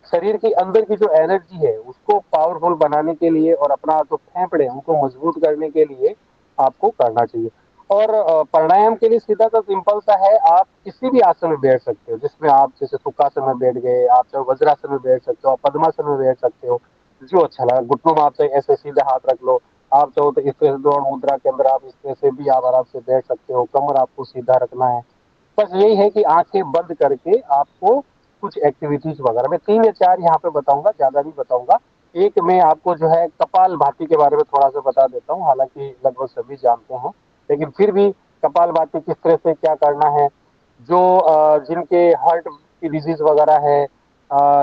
शरीर के अंदर की जो एनर्जी है उसको पावरफुल बनाने के लिए और अपना जो फेफड़े उनको मजबूत करने के लिए आपको करना चाहिए। और प्राणायाम के लिए सीधा सा सिंपल सा है, आप किसी भी आसन में बैठ सकते हो, जिसमें आप जैसे सुखासन में बैठ गए, आप चाहे वज्रासन में बैठ सकते हो, आप पद्मासन में बैठ सकते हो, जो अच्छा लगा। घुटनों में आप चाहे ऐसे सीधे हाथ रख लो, आप चाहो तो इस तरह से द्रोण मुद्रा के अंदर आप इस तरह से भी आप आराम से बैठ सकते हो। कमर आपको सीधा रखना है, बस यही है कि आंखें बंद करके आपको कुछ एक्टिविटीज वगैरह मैं 3 या 4 यहाँ पे बताऊंगा, ज्यादा नहीं बताऊंगा। एक मैं आपको जो है कपाल भाती के बारे में थोड़ा सा बता देता हूँ, हालांकि लगभग सभी जानते हैं, लेकिन फिर भी कपाल भाती किस तरह से क्या करना है। जो जिनके हार्ट की डिजीज वगैरह है,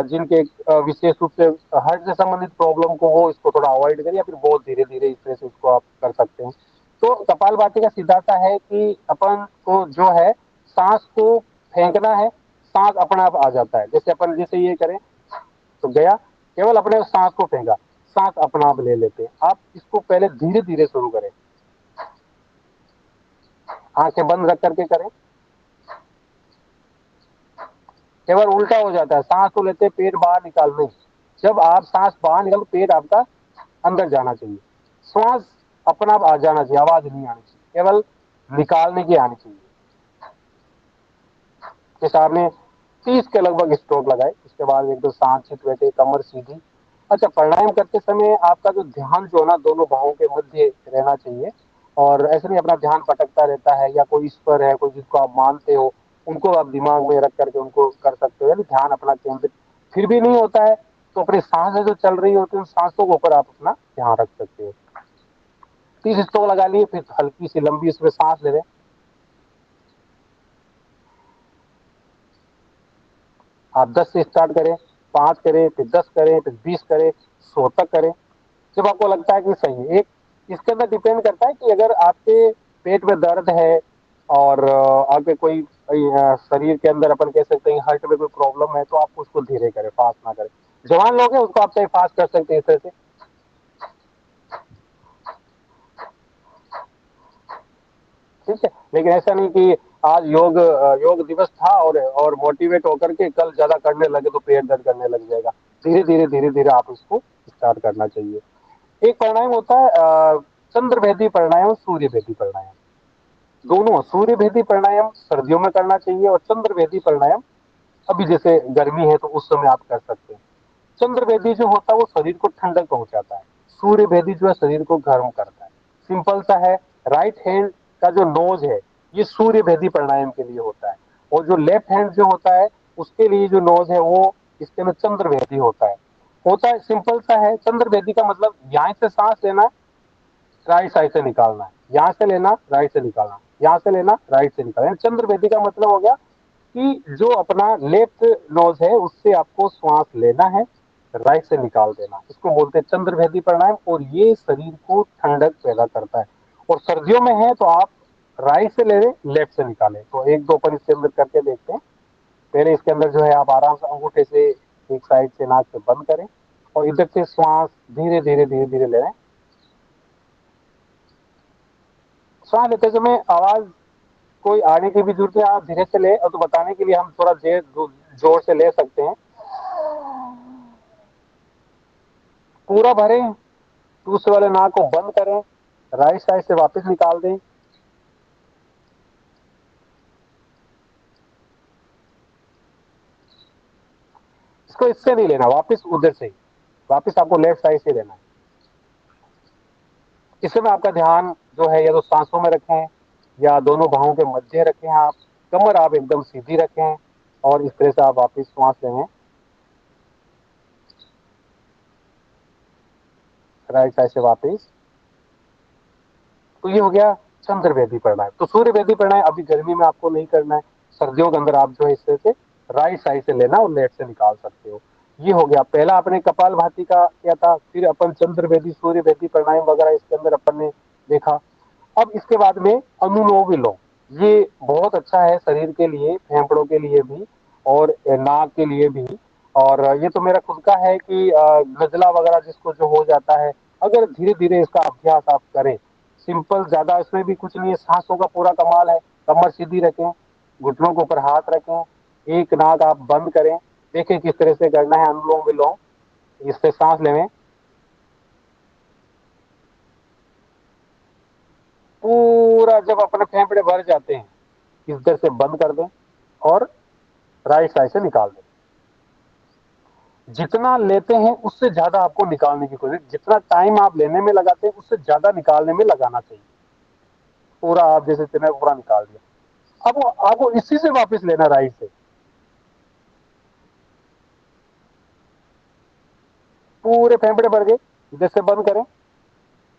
जिनके विशेष रूप से हार्ट से संबंधित प्रॉब्लम को हो, इसको थोड़ा अवॉइड करिए, फिर बहुत धीरे धीरे इस तरह से इसको आप कर सकते हैं। तो कपालभाति का सिद्धांत है कि अपन को जो है सांस को फेंकना है, सांस अपने आप आ जाता है। जैसे अपन जैसे ये करें तो गया, केवल अपने सांस को फेंका, सांस अपना आप ले लेते हैं। आप इसको पहले धीरे धीरे शुरू करें, आंखें बंद रख करके करें, केवल उल्टा हो जाता है, सांस तो लेते पेट बाहर निकालने, जब आप सांस बाहर निकालो पेट आपका अंदर जाना चाहिए, श्वास अपना आप आ जाना चाहिए, आवाज नहीं आनी चाहिए, केवल निकालने की आनी चाहिए। जैसे आपने 30 के लगभग स्ट्रोक लगाए, उसके बाद एकदम शांत चित बैठे, कमर सीधी। अच्छा, प्राणायाम करते समय आपका जो ध्यान जो है ना दोनों बाहों के मध्य रहना चाहिए, और ऐसे नहीं अपना ध्यान भटकता रहता है, या कोई ईश्वर है कोई जिसको आप मानते हो उनको आप दिमाग में रख करके उनको कर सकते हो, यानी ध्यान अपना केंद्रित फिर भी नहीं होता है तो अपनी सांसें जो चल रही होती है उन सांसों के ऊपर आप अपना ध्यान रख सकते हो। 30 स्ट्रोक लगा लिए, फिर हल्की सी लंबी उसमें सांस ले रहे, आप 10 से स्टार्ट करें, 5 करें, फिर 10 करें, फिर 20 करें, 100 तक करें, जब आपको लगता है कि सही है। एक इसके अंदर डिपेंड करता है कि अगर आपके पेट में दर्द है और आपके कोई शरीर के अंदर अपन कह सकते हैं हार्ट में कोई प्रॉब्लम है, तो आप उसको धीरे करें, फास्ट ना करें। जवान लोग हैं उसको आप चाहे फास्ट कर सकते हैं इस तरह से। ठीक है। लेकिन ऐसा नहीं कि आज योग दिवस था और मोटिवेट होकर के कल ज्यादा करने लगे तो पेट दर्द करने लग जाएगा। धीरे धीरे आप इसको स्टार्ट करना चाहिए। एक प्राणायाम होता है चंद्र भेदी प्राणायाम, सूर्य भेदी प्राणायाम। दोनों, सूर्य भेदी प्राणायाम सर्दियों में करना चाहिए और चंद्र भेदी प्राणायाम अभी जैसे गर्मी है तो उस समय आप कर सकते हैं। चंद्र भेदी जो होता है वो शरीर को ठंडक पहुंचाता है, सूर्य भेदी जो है शरीर को गर्म करता है। सिंपल सा है। राइट हैंड का जो नोज है ये सूर्य भेदी प्राणायाम के लिए होता है, और जो लेफ्ट हैंड जो होता है उसके लिए जो नोज है वो इसके अंदर चंद्र भेदी होता है। सिंपल सा है। चंद्र भेदी का मतलब यहाँ से सांस लेना है, राइट साइड से निकालना है, यहाँ से लेना, राइट से निकालना, यहाँ से लेना, राइट से निकालना। चंद्र भेदी का मतलब हो गया कि जो अपना लेफ्ट नोज है उससे आपको श्वास लेना है, राइट से निकाल देना, इसको बोलते हैं चंद्र भेदी प्राणायाम। और ये शरीर को ठंडक पैदा करता है। और सर्दियों में है तो आप राइट से ले लें, लेफ्ट से निकालें। तो एक दो अपन इसके अंदर करके देखते हैं। पहले इसके अंदर जो है आप आराम से अंगूठे से एक साइड से नाक से बंद करें और इधर से श्वास धीरे धीरे ले लें। श्वास लेते समय आवाज कोई आने की भी जरूरत है, आप धीरे से ले, और तो बताने के लिए हम थोड़ा जोर से ले सकते हैं। पूरा भरें, दूसरे वाले नाक को बंद करें, राइट साइड से वापस निकाल दें। इसको इससे नहीं लेना, वापस उधर से ही, वापस आपको लेफ्ट साइड से लेना है। इस समय आपका ध्यान जो है या तो सांसों में रखें या दोनों बाहों के मध्य रखें। आप कमर आप एकदम सीधी रखें और इस तरह से आप वापस श्वास लें राइट साइड से वापस। तो ये हो गया चंद्र भेदी प्राणायाम। तो सूर्य भेदी प्राणायाम अभी गर्मी में आपको नहीं करना है, सर्दियों के अंदर आप जो है इस तरह से राइट साइड से लेना और लेफ्ट से निकाल सकते हो। ये हो गया। पहला अपने कपाल भाती का क्या था, फिर अपन चंद्र भेदी सूर्य भेदी प्राणायाम वगैरह इसके अंदर अपन ने देखा। अब इसके बाद में अनुलोम विलोम, ये बहुत अच्छा है शरीर के लिए, फेफड़ों के लिए भी और नाक के लिए भी। और ये तो मेरा खुद का है कि नजला वगैरह जिसको जो हो जाता है, अगर धीरे धीरे इसका अभ्यास आप करें, सिंपल, ज्यादा इसमें भी कुछ नहीं है, सांसों का पूरा कमाल है। कमर सीधी रखें, घुटनों के ऊपर हाथ रखें, एक नाक आप बंद करें, देखें किस तरह से करना है अनुलोम विलोम। इससे सांस लें, पूरा जब अपने फेफड़े भर जाते हैं इधर से बंद कर दें और राइट साइड से निकाल दें। जितना लेते हैं उससे ज्यादा आपको निकालने की कोशिश, जितना टाइम आप लेने में लगाते हैं उससे ज्यादा निकालने में लगाना चाहिए। पूरा आप जैसे तेने पूरा निकाल दिया, अब आपको इसी से वापस लेना, राइट से। पूरे फेफड़े भर गए, इधर से बंद करें,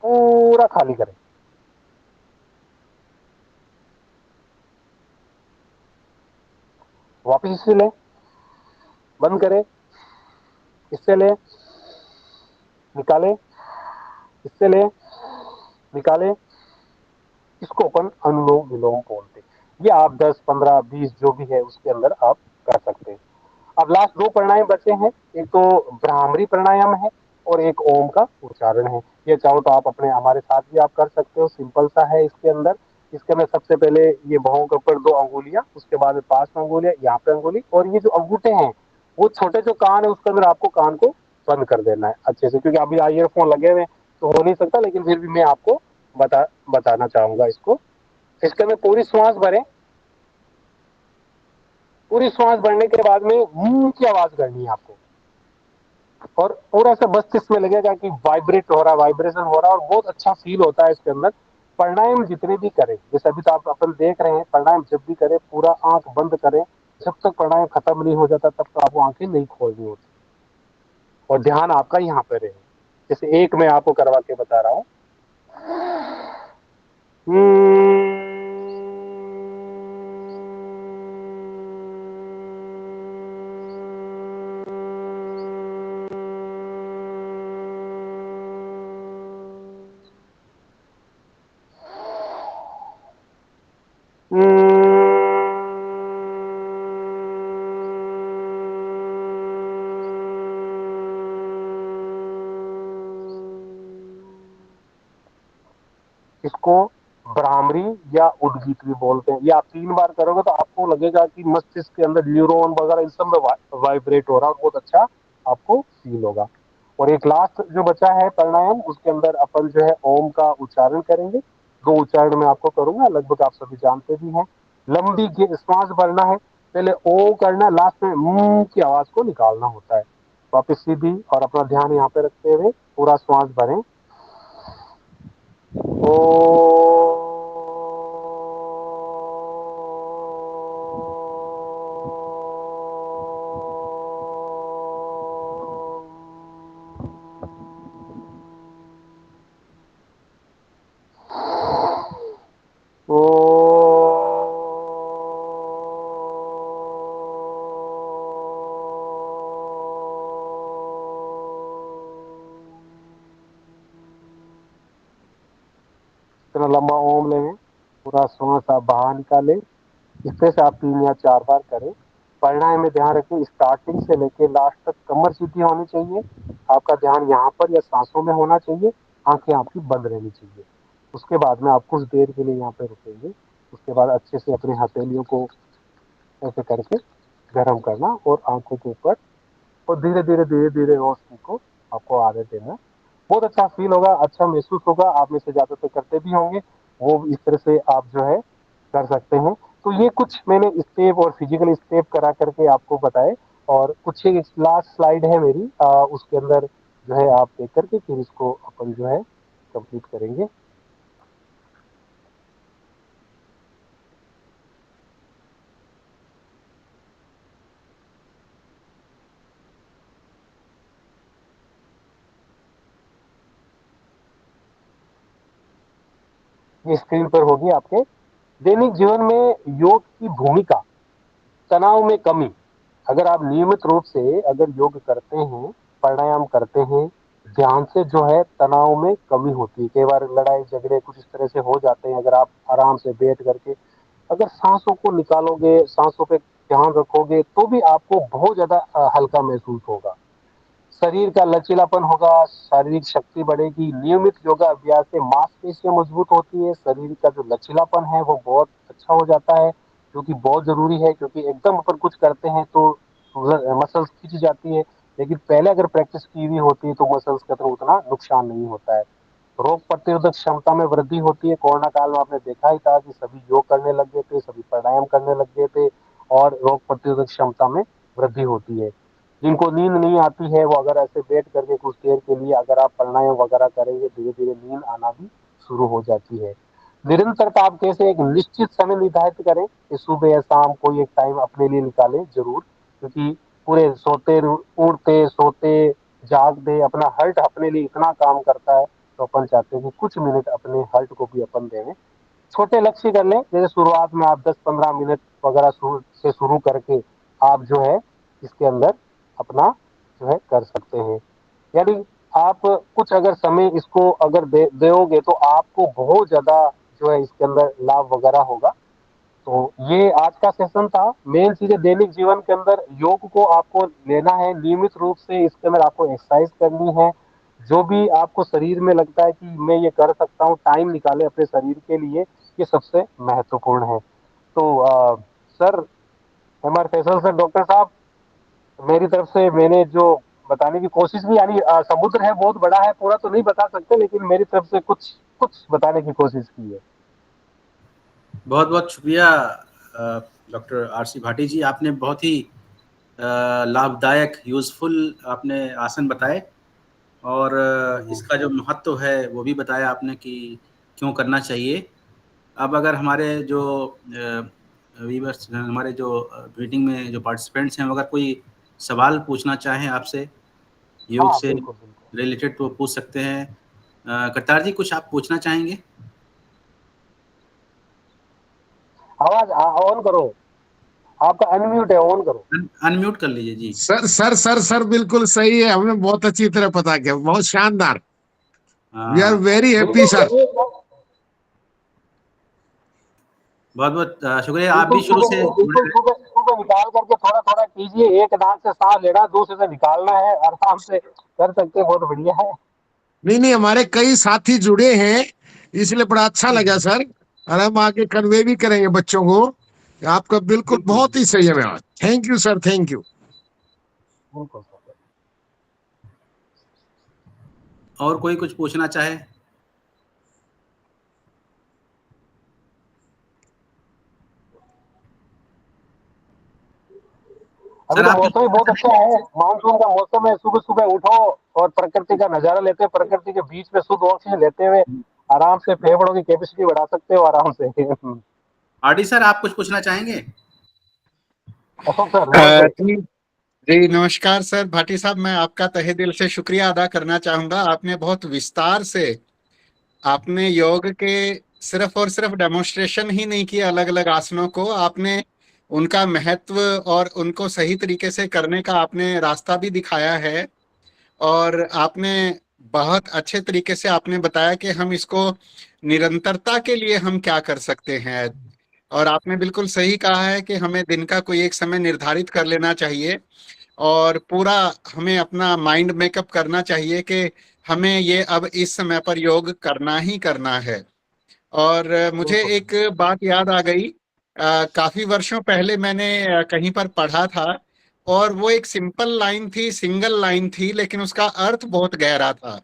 पूरा खाली करें, वापस इससे लें, बंद करें, इससे लें, निकालें, इससे लें, निकालें। इसको अपन अनुलोम विलोम बोलते हैं। ये आप 10 15 20 जो भी है उसके अंदर आप कर सकते हैं। अब लास्ट दो प्राणायाम बचे हैं, एक तो ब्राह्मरी प्राणायाम है और एक ओम का उच्चारण है। ये चाहो तो आप अपने हमारे साथ भी आप कर सकते हो, सिंपल सा है। इसके अंदर सबसे पहले ये बाहों के ऊपर 2 अंगुलियां, उसके बाद में 5 अंगुलियां, यहाँ पे अंगुली, और ये जो अंगूठे हैं वो छोटे जो कान है उसके अंदर आपको कान को बंद कर देना है अच्छे से, क्योंकि अभी ईयरफोन लगे हुए हैं तो हो नहीं सकता, लेकिन फिर भी मैं आपको बताना चाहूंगा इसको। इसके अंदर पूरी श्वास भरें, पूरी श्वास भरने के बाद में की आवाज करनी है आपको, और ऐसा मस्तिष्क में लगेगा कि वाइब्रेट हो रहा है, वाइब्रेशन हो रहा है, और बहुत अच्छा फील होता है इसके अंदर। प्राणायाम जितने भी करें, जैसे अभी तो आप अपन देख रहे हैं, प्राणायाम जब भी करें पूरा आंख बंद करें, जब तक प्राणायाम खत्म नहीं हो जाता तब तक आपको आंखें नहीं खोलनी होती, और ध्यान आपका यहाँ पे रहे। जैसे एक मैं आपको करवा के बता रहा हूँ। इसको भ्रामरी या उद्गीतरी बोलते हैं। ये आप 3 बार करोगे तो आपको लगेगा कि मस्तिष्क के अंदर न्यूरॉन वगैरह इन सब में वाइब्रेट हो रहा है, और बहुत अच्छा आपको फील होगा। और एक लास्ट जो बचा है प्राणायाम, उसके अंदर अपन जो है ओम का उच्चारण करेंगे। 2 उच्चारण में आपको करूंगा, लगभग आप सभी जानते भी हैं। लंबी श्वास भरना है, पहले ओ करना, लास्ट में की आवाज को निकालना होता है। वापस सीधी और अपना ध्यान यहाँ पे रखते हुए पूरा श्वास भरें। ओ इतना लंबा ओम लें, पूरा श्वास आप बाहर निकालें। इस तरह से आप 3 या 4 बार करें। प्राणायाम में ध्यान रखें, स्टार्टिंग से लेके लास्ट तक कमर सीधी होनी चाहिए। आपका ध्यान यहाँ पर या सांसों में होना चाहिए, आंखें आपकी बंद रहनी चाहिए। उसके बाद में आप कुछ देर के लिए यहाँ पे रुकेंगे। उसके बाद अच्छे से अपने हथेलियों को ऐसे करके गर्म करना और आंखों के ऊपर, और धीरे धीरे धीरे धीरे रोशनी को आपको आने देना। बहुत अच्छा फील होगा, अच्छा महसूस होगा। आप में से ज्यादातर करते भी होंगे, वो इस तरह से आप जो है कर सकते हैं। तो ये कुछ मैंने स्टेप और फिजिकल स्टेप करा करके आपको बताए, और कुछ एक लास्ट स्लाइड है मेरी, उसके अंदर जो है आप देख करके फिर इसको अपन जो है कंप्लीट करेंगे। ये स्क्रीन पर होगी आपके। दैनिक जीवन में योग की भूमिका, तनाव में कमी। अगर आप नियमित रूप से अगर योग करते हैं, प्राणायाम करते हैं, ध्यान से जो है तनाव में कमी होती है। कई बार लड़ाई झगड़े कुछ इस तरह से हो जाते हैं। अगर आप आराम से बैठ करके अगर सांसों को निकालोगे, सांसों पे ध्यान रखोगे, तो भी आपको बहुत ज्यादा हल्का महसूस होगा। शरीर का लचीलापन होगा, शारीरिक शक्ति बढ़ेगी। नियमित योगा अभ्यास से मांसपेशियां मजबूत होती है, शरीर का जो लचीलापन है वो बहुत अच्छा हो जाता है, जो कि बहुत जरूरी है। क्योंकि एकदम अपन कुछ करते हैं तो मसल्स खिंच जाती है, लेकिन पहले अगर प्रैक्टिस की हुई होती है तो मसल्स का तो उतना नुकसान नहीं होता है। रोग प्रतिरोधक क्षमता में वृद्धि होती है। कोरोना काल में आपने देखा ही था कि सभी योग करने लग गए थे, सभी प्राणायाम करने लग गए थे, और रोग प्रतिरोधक क्षमता में वृद्धि होती है। जिनको नींद नहीं आती है वो अगर ऐसे बैठ करके कुछ देर के लिए अगर आप प्राणायाम वगैरह करेंगे, धीरे धीरे नींद आना भी शुरू हो जाती है। निरंतरता आप कैसे, एक निश्चित समय निर्धारित करें कि सुबह या शाम कोई एक टाइम अपने लिए निकालें जरूर। क्योंकि पूरे सोते उड़ते सोते जागते अपना हर्ट अपने लिए इतना काम करता है, तो अपन चाहते हैं कि कुछ मिनट अपने हर्ट को भी अपन दें। छोटे लक्ष्य कर लें, जैसे शुरुआत में आप 10-15 मिनट वगैरह से शुरू करके आप जो है इसके अंदर अपना जो है कर सकते हैं। यानी आप कुछ अगर समय इसको अगर दोगे तो आपको बहुत ज्यादा जो है इसके अंदर लाभ वगैरह होगा। तो ये आज का सेशन था। मेन चीज है दैनिक जीवन के अंदर योग को आपको लेना है नियमित रूप से। इसके अंदर आपको एक्सरसाइज करनी है। जो भी आपको शरीर में लगता है कि मैं ये कर सकता हूँ, टाइम निकाले अपने शरीर के लिए, ये सबसे महत्वपूर्ण है। तो सर, हमारे फैसल सर, डॉक्टर साहब, मेरी तरफ से मैंने जो बताने की कोशिश की, यानी समुद्र है बहुत बड़ा है, पूरा तो नहीं बता सकते, लेकिन मेरी तरफ से कुछ कुछ बताने की कोशिश की है। बहुत बहुत शुक्रिया डॉक्टर आरसी भाटी जी, आपने बहुत ही लाभदायक यूजफुल आपने आसन बताए, और इसका जो महत्व है वो भी बताया आपने कि क्यों करना चाहिए। अब अगर हमारे जो व्यूअर्स, हमारे जो मीटिंग में जो पार्टिसिपेंट्स हैं, अगर कोई सवाल पूछना चाहें आपसे योग हाँ, से बिल्कुल बिल्कुल। रिलेटेड, तो पूछ सकते हैं। करतार जी, कुछ आप पूछना चाहेंगे? आवाज ऑन करो, आपका अनम्यूट है, ऑन करो। अनम्यूट कर लीजिए जी। सर सर सर सर बिल्कुल सही है, हमने बहुत अच्छी तरह पता किया, बहुत शानदार। वी आर हाँ, वेरी हैप्पी बिल्कुल सर। बहुत बहुत शुक्रिया। आप बिल्कुल भी शुरू सुबह, से जुड़े बिल्कुल रहे। सुबह सुबह निकाल करके थोड़ा थोड़ा कीजिए। एक नाक से सांस लेना, दूसरे से निकालना है, आराम से कर सकते हैं, बहुत बढ़िया है। नहीं नहीं, हमारे कई साथी जुड़े हैं, इसलिए बड़ा अच्छा लगा सर। और हम आगे कन्वे भी करेंगे बच्चों को। आपका बिल्कुल बहुत ही सही है ma'am. Thank you sir, thank you. बिल्कुल सर। और कोई कुछ पूछना चाहे? अभी सर तो आप कुछ मौसम भी पूछना बहुत अच्छा चाहेंगे? है, मानसून का मौसम है। सुबह सुबह उठो और प्रकृति का नजारा लेते हुए, प्रकृति के बीच में शुद्ध ऑक्सीजन लेते हुए आराम से फेफड़ों की कैपेसिटी बढ़ा सकते हो आराम से। आरडी सर आप कुछ पूछना चाहेंगे? अशोक सर नमस्ते। जी जी, नमस्कार सर भाटी साहब। मैं आपका तहे दिल से शुक्रिया अदा करना चाहूंगा। आपने बहुत विस्तार से आपने योग के सिर्फ और सिर्फ डेमोन्स्ट्रेशन ही नहीं किया, अलग अलग आसनों को आपने उनका महत्व और उनको सही तरीके से करने का आपने रास्ता भी दिखाया है। और आपने बहुत अच्छे तरीके से आपने बताया कि हम इसको निरंतरता के लिए हम क्या कर सकते हैं। और आपने बिल्कुल सही कहा है कि हमें दिन का कोई एक समय निर्धारित कर लेना चाहिए और पूरा हमें अपना माइंड मेकअप करना चाहिए कि हमें ये अब इस समय पर योग करना ही करना है। और मुझे एक बात याद आ गई। काफी वर्षों पहले मैंने कहीं पर पढ़ा था और वो एक सिंपल लाइन थी, सिंगल लाइन थी, लेकिन उसका अर्थ बहुत गहरा था।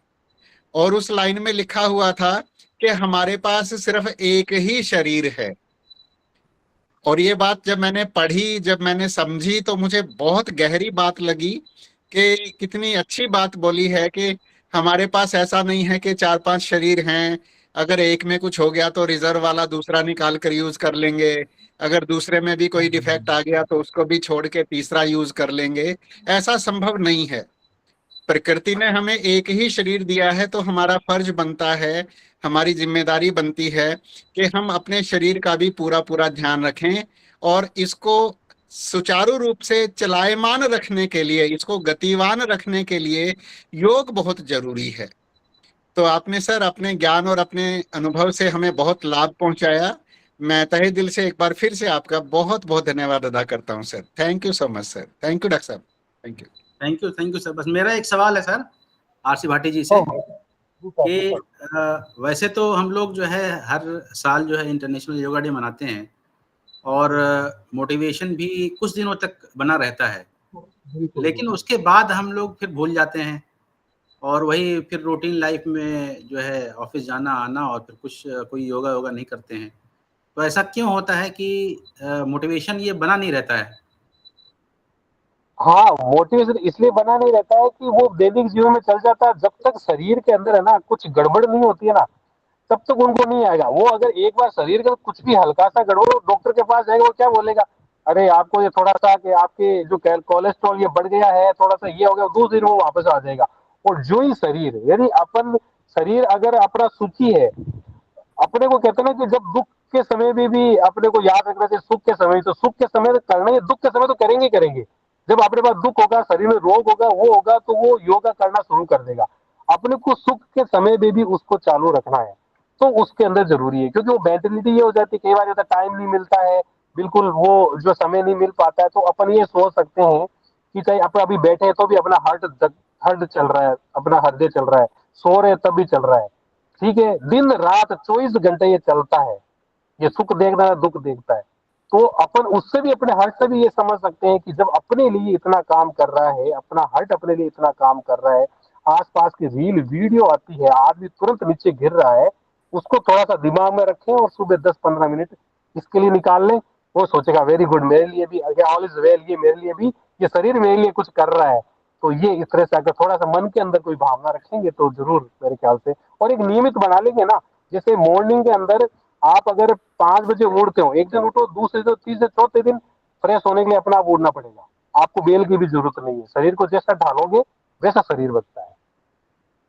और उस लाइन में लिखा हुआ था कि हमारे पास सिर्फ एक ही शरीर है। और ये बात जब मैंने पढ़ी, जब मैंने समझी, तो मुझे बहुत गहरी बात लगी कि कितनी अच्छी बात बोली है कि हमारे पास ऐसा नहीं है कि चार पांच शरीर हैं, अगर एक में कुछ हो गया तो रिजर्व वाला दूसरा निकाल कर यूज कर लेंगे, अगर दूसरे में भी कोई डिफेक्ट आ गया तो उसको भी छोड़ के तीसरा यूज कर लेंगे। ऐसा संभव नहीं है। प्रकृति ने हमें एक ही शरीर दिया है, तो हमारा फर्ज बनता है, हमारी जिम्मेदारी बनती है कि हम अपने शरीर का भी पूरा पूरा ध्यान रखें और इसको सुचारू रूप से चलायमान रखने के लिए, इसको गतिवान रखने के लिए योग बहुत जरूरी है। तो आपने सर अपने ज्ञान और अपने अनुभव से हमें बहुत लाभ पहुंचाया। मैं तहे दिल से एक बार फिर से आपका बहुत बहुत धन्यवाद अदा करता हूं sir. Thank you so much sir. Thank you doctor साहब। Thank you. Thank you sir. बस मेरा एक सवाल है सर आरसी भाटी जी से कि वैसे तो हम लोग जो है हर साल जो है इंटरनेशनल योगा डे मनाते हैं और मोटिवेशन भी कुछ दिनों तक बना रहता है, लेकिन उसके बाद हम लोग फिर भूल जाते हैं और वही फिर रूटीन लाइफ में जो है ऑफिस जाना आना और फिर कुछ कोई योगा वोगा नहीं करते हैं। तो ऐसा क्यों होता है कि मोटिवेशन ये बना नहीं रहता है? हाँ, मोटिवेशन इसलिए बना नहीं रहता है कि वो दैनिक जीवन में चल जाता है। जब तक शरीर के अंदर है ना कुछ गड़बड़ नहीं होती है ना, तब तक उनको नहीं आएगा। वो अगर एक बार शरीर का कुछ भी हल्का सा गड़बड़ हो, डॉक्टर के पास जाएगा, वो क्या बोलेगा, अरे आपको ये थोड़ा सा कि आपके जो कोलेस्ट्रॉल ये बढ़ गया है, थोड़ा सा ये हो गया, दूसरे दिन वो वापस आ जाएगा। और जो ही शरीर यदि अपन शरीर अगर अपना सुखी है, अपने को कहते हैं ना कि जब दुख के समय में भी अपने को याद रखना चाहिए सुख के समय, तो सुख के समय तो करना ही, दुख के समय तो करेंगे ही करेंगे। जब अपने पास दुख होगा, शरीर में रोग होगा, वो होगा, तो वो योगा करना शुरू कर देगा। अपने को सुख के समय में भी उसको चालू रखना है, तो उसके अंदर जरूरी है। क्योंकि वो मेंटेलिटी ये हो जाती है, कई बार टाइम नहीं मिलता है, बिल्कुल वो जो समय नहीं मिल पाता है, तो अपन ये सोच सकते हैं कि चाहे अपन अभी बैठे हैं तो भी अपना हार्ट चल रहा है, अपना हृदय चल रहा है, सो रहे तब भी चल रहा है। ठीक है, दिन रात 24 घंटे ये चलता है। ये सुख देखता है, दुख देखता है। तो अपन उससे भी, अपने हार्ट से भी ये समझ सकते हैं कि जब अपने लिए इतना काम कर रहा है, अपना हार्ट अपने लिए इतना काम कर रहा है, आसपास की रील वीडियो आती है, आदमी तुरंत नीचे गिर रहा है, उसको थोड़ा सा दिमाग में रखें और सुबह 10-15 मिनट इसके लिए निकाल लें। वो सोचेगा वेरी गुड, मेरे लिए भी ऑल इज वेल, ये मेरे लिए भी, ये शरीर मेरे लिए कुछ कर रहा है। तो ये इस तरह से अगर थोड़ा सा मन के अंदर कोई भावना रखेंगे तो जरूर मेरे ख्याल से, और एक नियमित बना लेंगे ना। जैसे मॉर्निंग के अंदर आप अगर 5 बजे उठते हो, एक दिन उठो, दूसरे दिन, तीसरे, चौथे दिन फ्रेश होने के लिए अपना आप उठना पड़ेगा। आपको बेल की भी जरूरत नहीं है, शरीर को जैसा ढालोगे वैसा शरीर बनता है।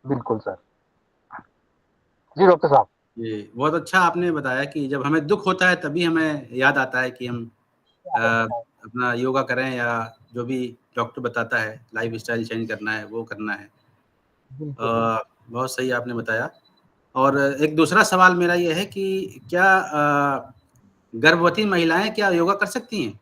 बिल्कुल सर। जी डॉक्टर साहब। ये बहुत अच्छा आपने बताया कि जब हमें दुख होता है तभी हमें याद आता है कि हम अपना योगा करें या जो भी डॉक्टर बताता है लाइफ स्टाइल चेंज करना है वो करना है। बहुत सही आपने बताया। और एक दूसरा सवाल मेरा ये है कि क्या गर्भवती महिलाएं क्या योगा कर सकती हैं?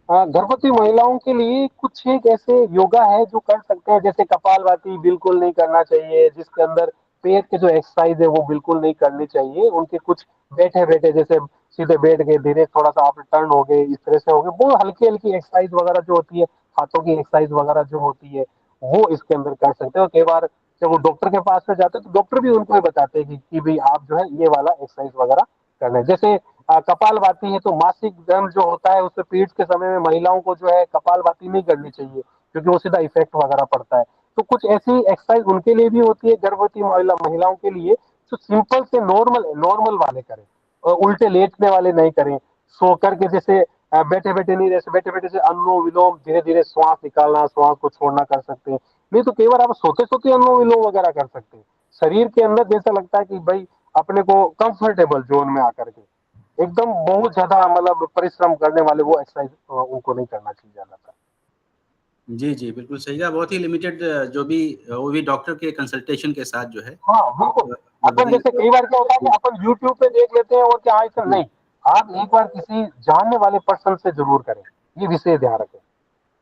गर्भवती महिलाओं के लिए कुछ एक ऐसे योगा है जो कर सकते हैं, जैसे कपालभाति बिल्कुल नहीं करना चाहिए, जिसके अंदर पैर के जो एक्सरसाइज है वो बिल्कुल नहीं करनी चाहिए। उनके कुछ बैठे बैठे जैसे सीधे बैठ गए, धीरे थोड़ा सा आप टर्न हो गए, इस तरह से हो गए, वो हल्की हल्की एक्सरसाइज वगैरह जो होती है, हाथों की एक्सरसाइज वगैरह जो होती है वो इसके अंदर कर सकते हो। कई बार जब वो डॉक्टर के पास में जाते हैं तो डॉक्टर भी उनको ही बताते हैं कि भाई आप जो है ये वाला एक्सरसाइज वगैरह करना है। जैसे कपालभाति है, तो मासिक धर्म जो होता है उससे पीरियड्स के समय में महिलाओं को जो है कपालभाति नहीं करनी चाहिए, क्योंकि वो सीधा इफेक्ट वगैरह पड़ता है। तो कुछ ऐसी एक्सरसाइज उनके लिए भी होती है, गर्भवती महिलाओं के लिए, जो सिंपल से नॉर्मल नॉर्मल वाले करें, और उल्टे लेटने वाले नहीं करें। सो करके जैसे बैठे बैठे नहीं, जैसे बैठे बैठे से अनुलोम विलोम, धीरे धीरे श्वास निकालना, श्वास को छोड़ना कर सकते हैं। नहीं तो कई बार आप सोते सोते अनुलोम विलोम वगैरह कर सकते हैं। शरीर के अंदर जैसा लगता है कि भाई अपने को कंफर्टेबल जोन में आकर के, एकदम बहुत ज्यादा मतलब परिश्रम करने वाले वो एक्सरसाइज उनको नहीं करना चाहिए ज्यादा। जी, जी, बिल्कुल सही कहा। बहुत ही लिमिटेड जो भी वो भी डॉक्टर के कंसल्टेशन के साथ जो है हाँ बिल्कुल। अपन वही जैसे कई बार क्या होता है कि अपन YouTube पे देख लेते हैं और क्या हाँ इसका नहीं, आप एक बार किसी जानने वाले पर्सन से जरूर करें, ये विषय ध्यान रखें।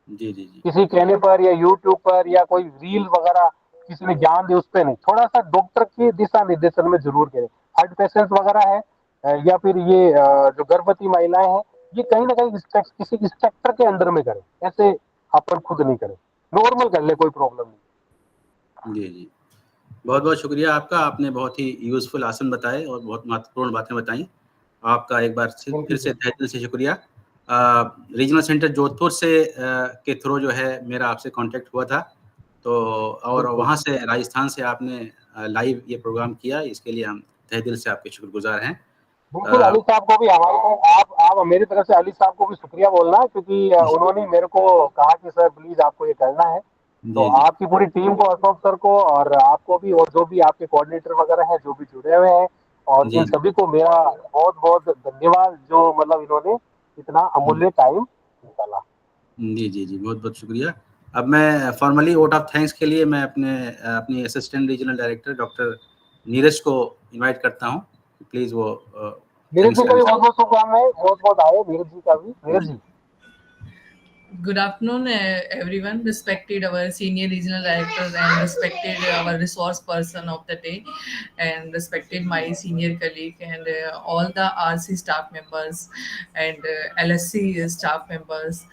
जी, जी, जी। किसी कहने पर या YouTube पर या कोई रील वगैरह किसी ने ज्ञान दे उस पे नहीं, थोड़ा सा डॉक्टर के दिशा निर्देशन में जरूर करें। हार्ट पेशेंट्स वगैरह है या फिर ये जो गर्भवती महिलाएं हैं, ये कहीं ना कहीं किसी इंस्ट्रक्टर के अंदर में करें, ऐसे अपन खुद नहीं करें, नॉर्मल कर ले, कोई प्रॉब्लम नहीं। जी, जी। बहुत-बहुत शुक्रिया आपका। आपने बहुत ही यूज़फुल आसन बताए और बहुत महत्वपूर्ण बातें बताई। आपका एक बार फिर से तहे दिल से शुक्रिया। रीजनल सेंटर जोधपुर से के थ्रू जो है मेरा आपसे कॉन्टैक्ट हुआ था, तो और वहाँ से राजस्थान से आपने लाइव ये प्रोग्राम किया, इसके लिए हम तहे दिल से आपके शुक्रगुज़ार हैं। बिल्कुल, अली साहब को भी हमारे आप मेरी तरफ से अली साहब को भी शुक्रिया बोलना, क्योंकि उन्होंने मेरे को कहा कि सर प्लीज आपको ये करना है। तो जी, जी। आपकी पूरी टीम को, अशोक सर को और आपको भी, और जो भी आपके कोऑर्डिनेटर वगैरह हैं जो भी जुड़े हुए हैं, और जी, इन सभी को मेरा बहुत बहुत धन्यवाद, जो मतलब इन्होंने इतना अमूल्य टाइम निकाला। जी, जी, जी। बहुत-बहुत शुक्रिया। अब मैं फॉर्मली वोट ऑफ थैंक्स के लिए मैं अपनी assistant regional director doctor Neeraj को इनवाइट करता हूँ। प्लीज़ वो नीरज थैंक्स जी का भी बहुत बहुत शुभकामनाएं, बहुत बहुत आए नीरज जी का भी। Neeraj ji, Good afternoon, everyone. Respected our senior regional directors and respected our resource person of the day, and respected my senior colleague and all the RC staff members and LSC staff members.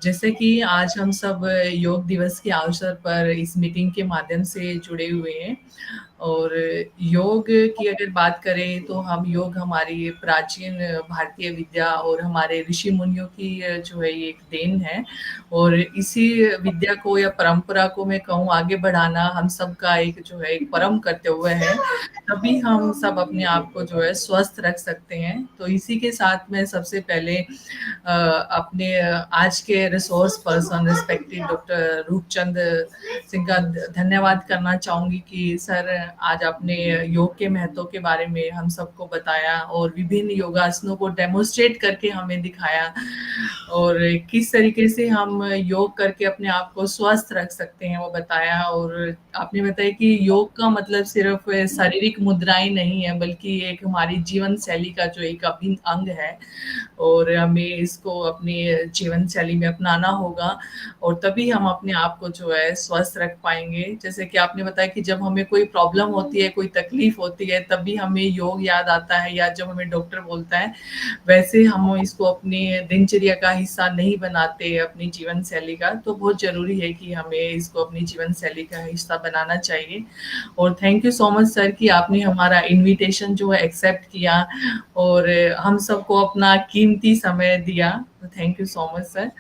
जैसे कि आज हम सब योग दिवस के अवसर पर इस मीटिंग के माध्यम से जुड़े हुए हैं, और योग की अगर बात करें तो हम योग हमारी प्राचीन भारतीय विद्या और हमारे ऋषि मुनियों की जो है ये एक देन है, और इसी विद्या को या परंपरा को मैं कहूँ आगे बढ़ाना हम सब का एक जो है एक परम कर्तव्य है। तभी हम सब अपने आप को जो है स्वस्थ रख सकते हैं। तो इसी के साथ में सबसे पहले अपने आज के resource person respected doctor Roopchand Singh का धन्यवाद करना चाहूंगी कि सर आज आपने योग के महत्व के बारे में हम सबको बताया और विभिन्न योगासनों को डेमोन्स्ट्रेट करके हमें दिखाया, और किस तरीके से हम योग करके अपने आप को स्वस्थ रख सकते हैं वो बताया। और आपने बताया कि योग का मतलब सिर्फ शारीरिक मुद्राएं नहीं है, बल्कि एक हमारी जीवन शैली का जो एक अभिन्न अंग है, और हमें इसको अपनी जीवन शैली में अपनाना होगा, और तभी हम अपने आप को जो है स्वस्थ रख पाएंगे। जैसे कि आपने बताया कि जब हमें कोई प्रॉब्लम होती है, कोई तकलीफ होती है, तभी हमें योग याद आता है, या जब हमें डॉक्टर बोलता है, वैसे हम इसको अपनी दिनचर्या का हिस्सा नहीं बनाते अपनी जीवन शैली का। तो बहुत जरूरी है कि हमें इसको अपनी जीवन शैली का हिस्सा बनाना चाहिए। और thank you so much sir कि आपने हमारा इनविटेशन जो है एक्सेप्ट किया और हम सबको अपना कीमती समय दिया। Thank you so much sir.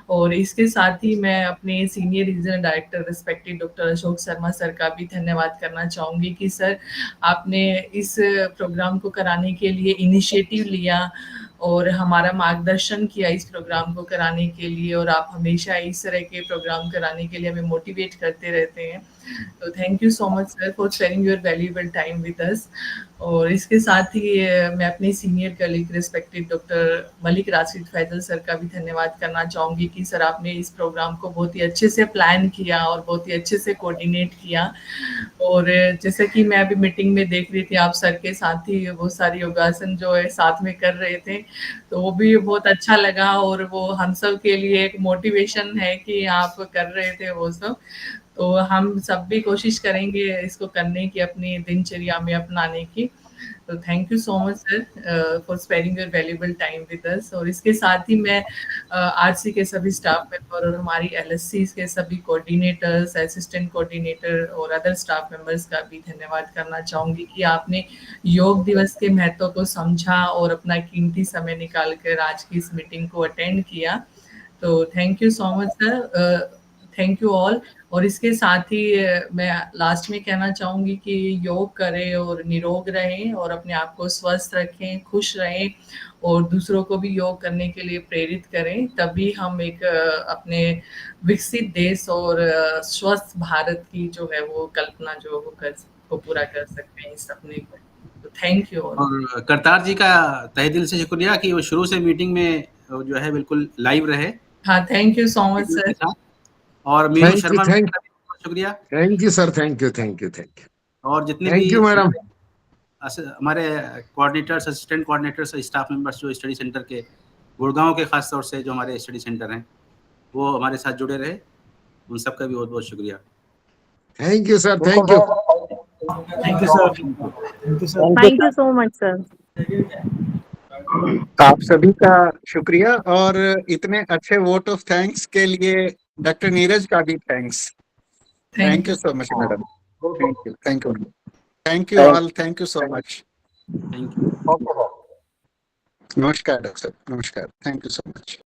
और इसके साथ ही मैं अपने senior regional director respected doctor Ashok Sharma sir का भी धन्यवाद करना चाहूँगी कि सर आपने इस प्रोग्राम को कराने के लिए इनिशिएटिव लिया और हमारा मार्गदर्शन किया इस प्रोग्राम को कराने के लिए, और आप हमेशा इस तरह के प्रोग्राम कराने के लिए हमें मोटिवेट करते रहते हैं। तो thank you so much sir for sharing your valuable time with us. और इसके साथ ही मैं अपने senior colleague respected doctor Malik Rashid Faisal sir का भी धन्यवाद करना चाहूँगी कि सर आपने इस प्रोग्राम को बहुत ही अच्छे से प्लान किया और बहुत ही अच्छे से कोऑर्डिनेट किया। और जैसे कि मैं अभी मीटिंग में देख रही थी, आप सर के साथ ही बहुत सारे योगासन जो है साथ में कर रहे थे, तो वो भी बहुत अच्छा लगा, और वो हम सब के लिए एक मोटिवेशन है कि आप कर रहे थे वो सब। तो हम सब भी कोशिश करेंगे इसको करने की, अपनी दिनचर्या में अपनाने की। तो thank you so much sir for sparing your valuable time with us. और इसके साथ ही मैं आरसी के सभी स्टाफ मेंबर और हमारी एलएससी के सभी कोऑर्डिनेटर्स, असिस्टेंट कोऑर्डिनेटर और अदर स्टाफ मेंबर्स का भी धन्यवाद करना चाहूँगी कि आपने योग दिवस के महत्व को समझा और अपना कीमती समय निकाल कर आज की इस मीटिंग को अटेंड किया। तो thank you so much sir, thank you all. और इसके साथ ही मैं लास्ट में कहना चाहूँगी कि योग करें और निरोग रहें और अपने आप को स्वस्थ रखें, खुश रहें और दूसरों को भी योग करने के लिए प्रेरित करें। तभी हम एक अपने विकसित देश और स्वस्थ भारत की जो है वो कल्पना जो वो पूरा कर सकते हैं इस सपने को। तो थैंक यू ऑल। और करतार जी का तहे दिल से शुक्रिया कि वो शुरू से मीटिंग में जो है बिल्कुल लाइव रहे। हाँ, thank you so much sir. और मीनू शर्मा का भी शुक्रिया। Thank you sir, thank you, thank you, thank you. और जितने थैंक भी यू मैडम, हमारे coordinators, assistant coordinators, staff members जो स्टडी सेंटर के गुड़गांव के खास तौर से जो हमारे स्टडी सेंटर हैं वो हमारे साथ जुड़े रहे, उन सबका भी बहुत बहुत शुक्रिया। Thank you sir, thank you, thank you sir, thank you so much sir. आप सभी का शुक्रिया और इतने अच्छे वोट ऑफ थैंक्स के लिए डॉक्टर नीरज का भी thanks. Thank you so much madam, thank you, thank you, thank you all, thank you so much. Thank you. नमस्कार डॉक्टर, नमस्कार, थैंक यू सो मच।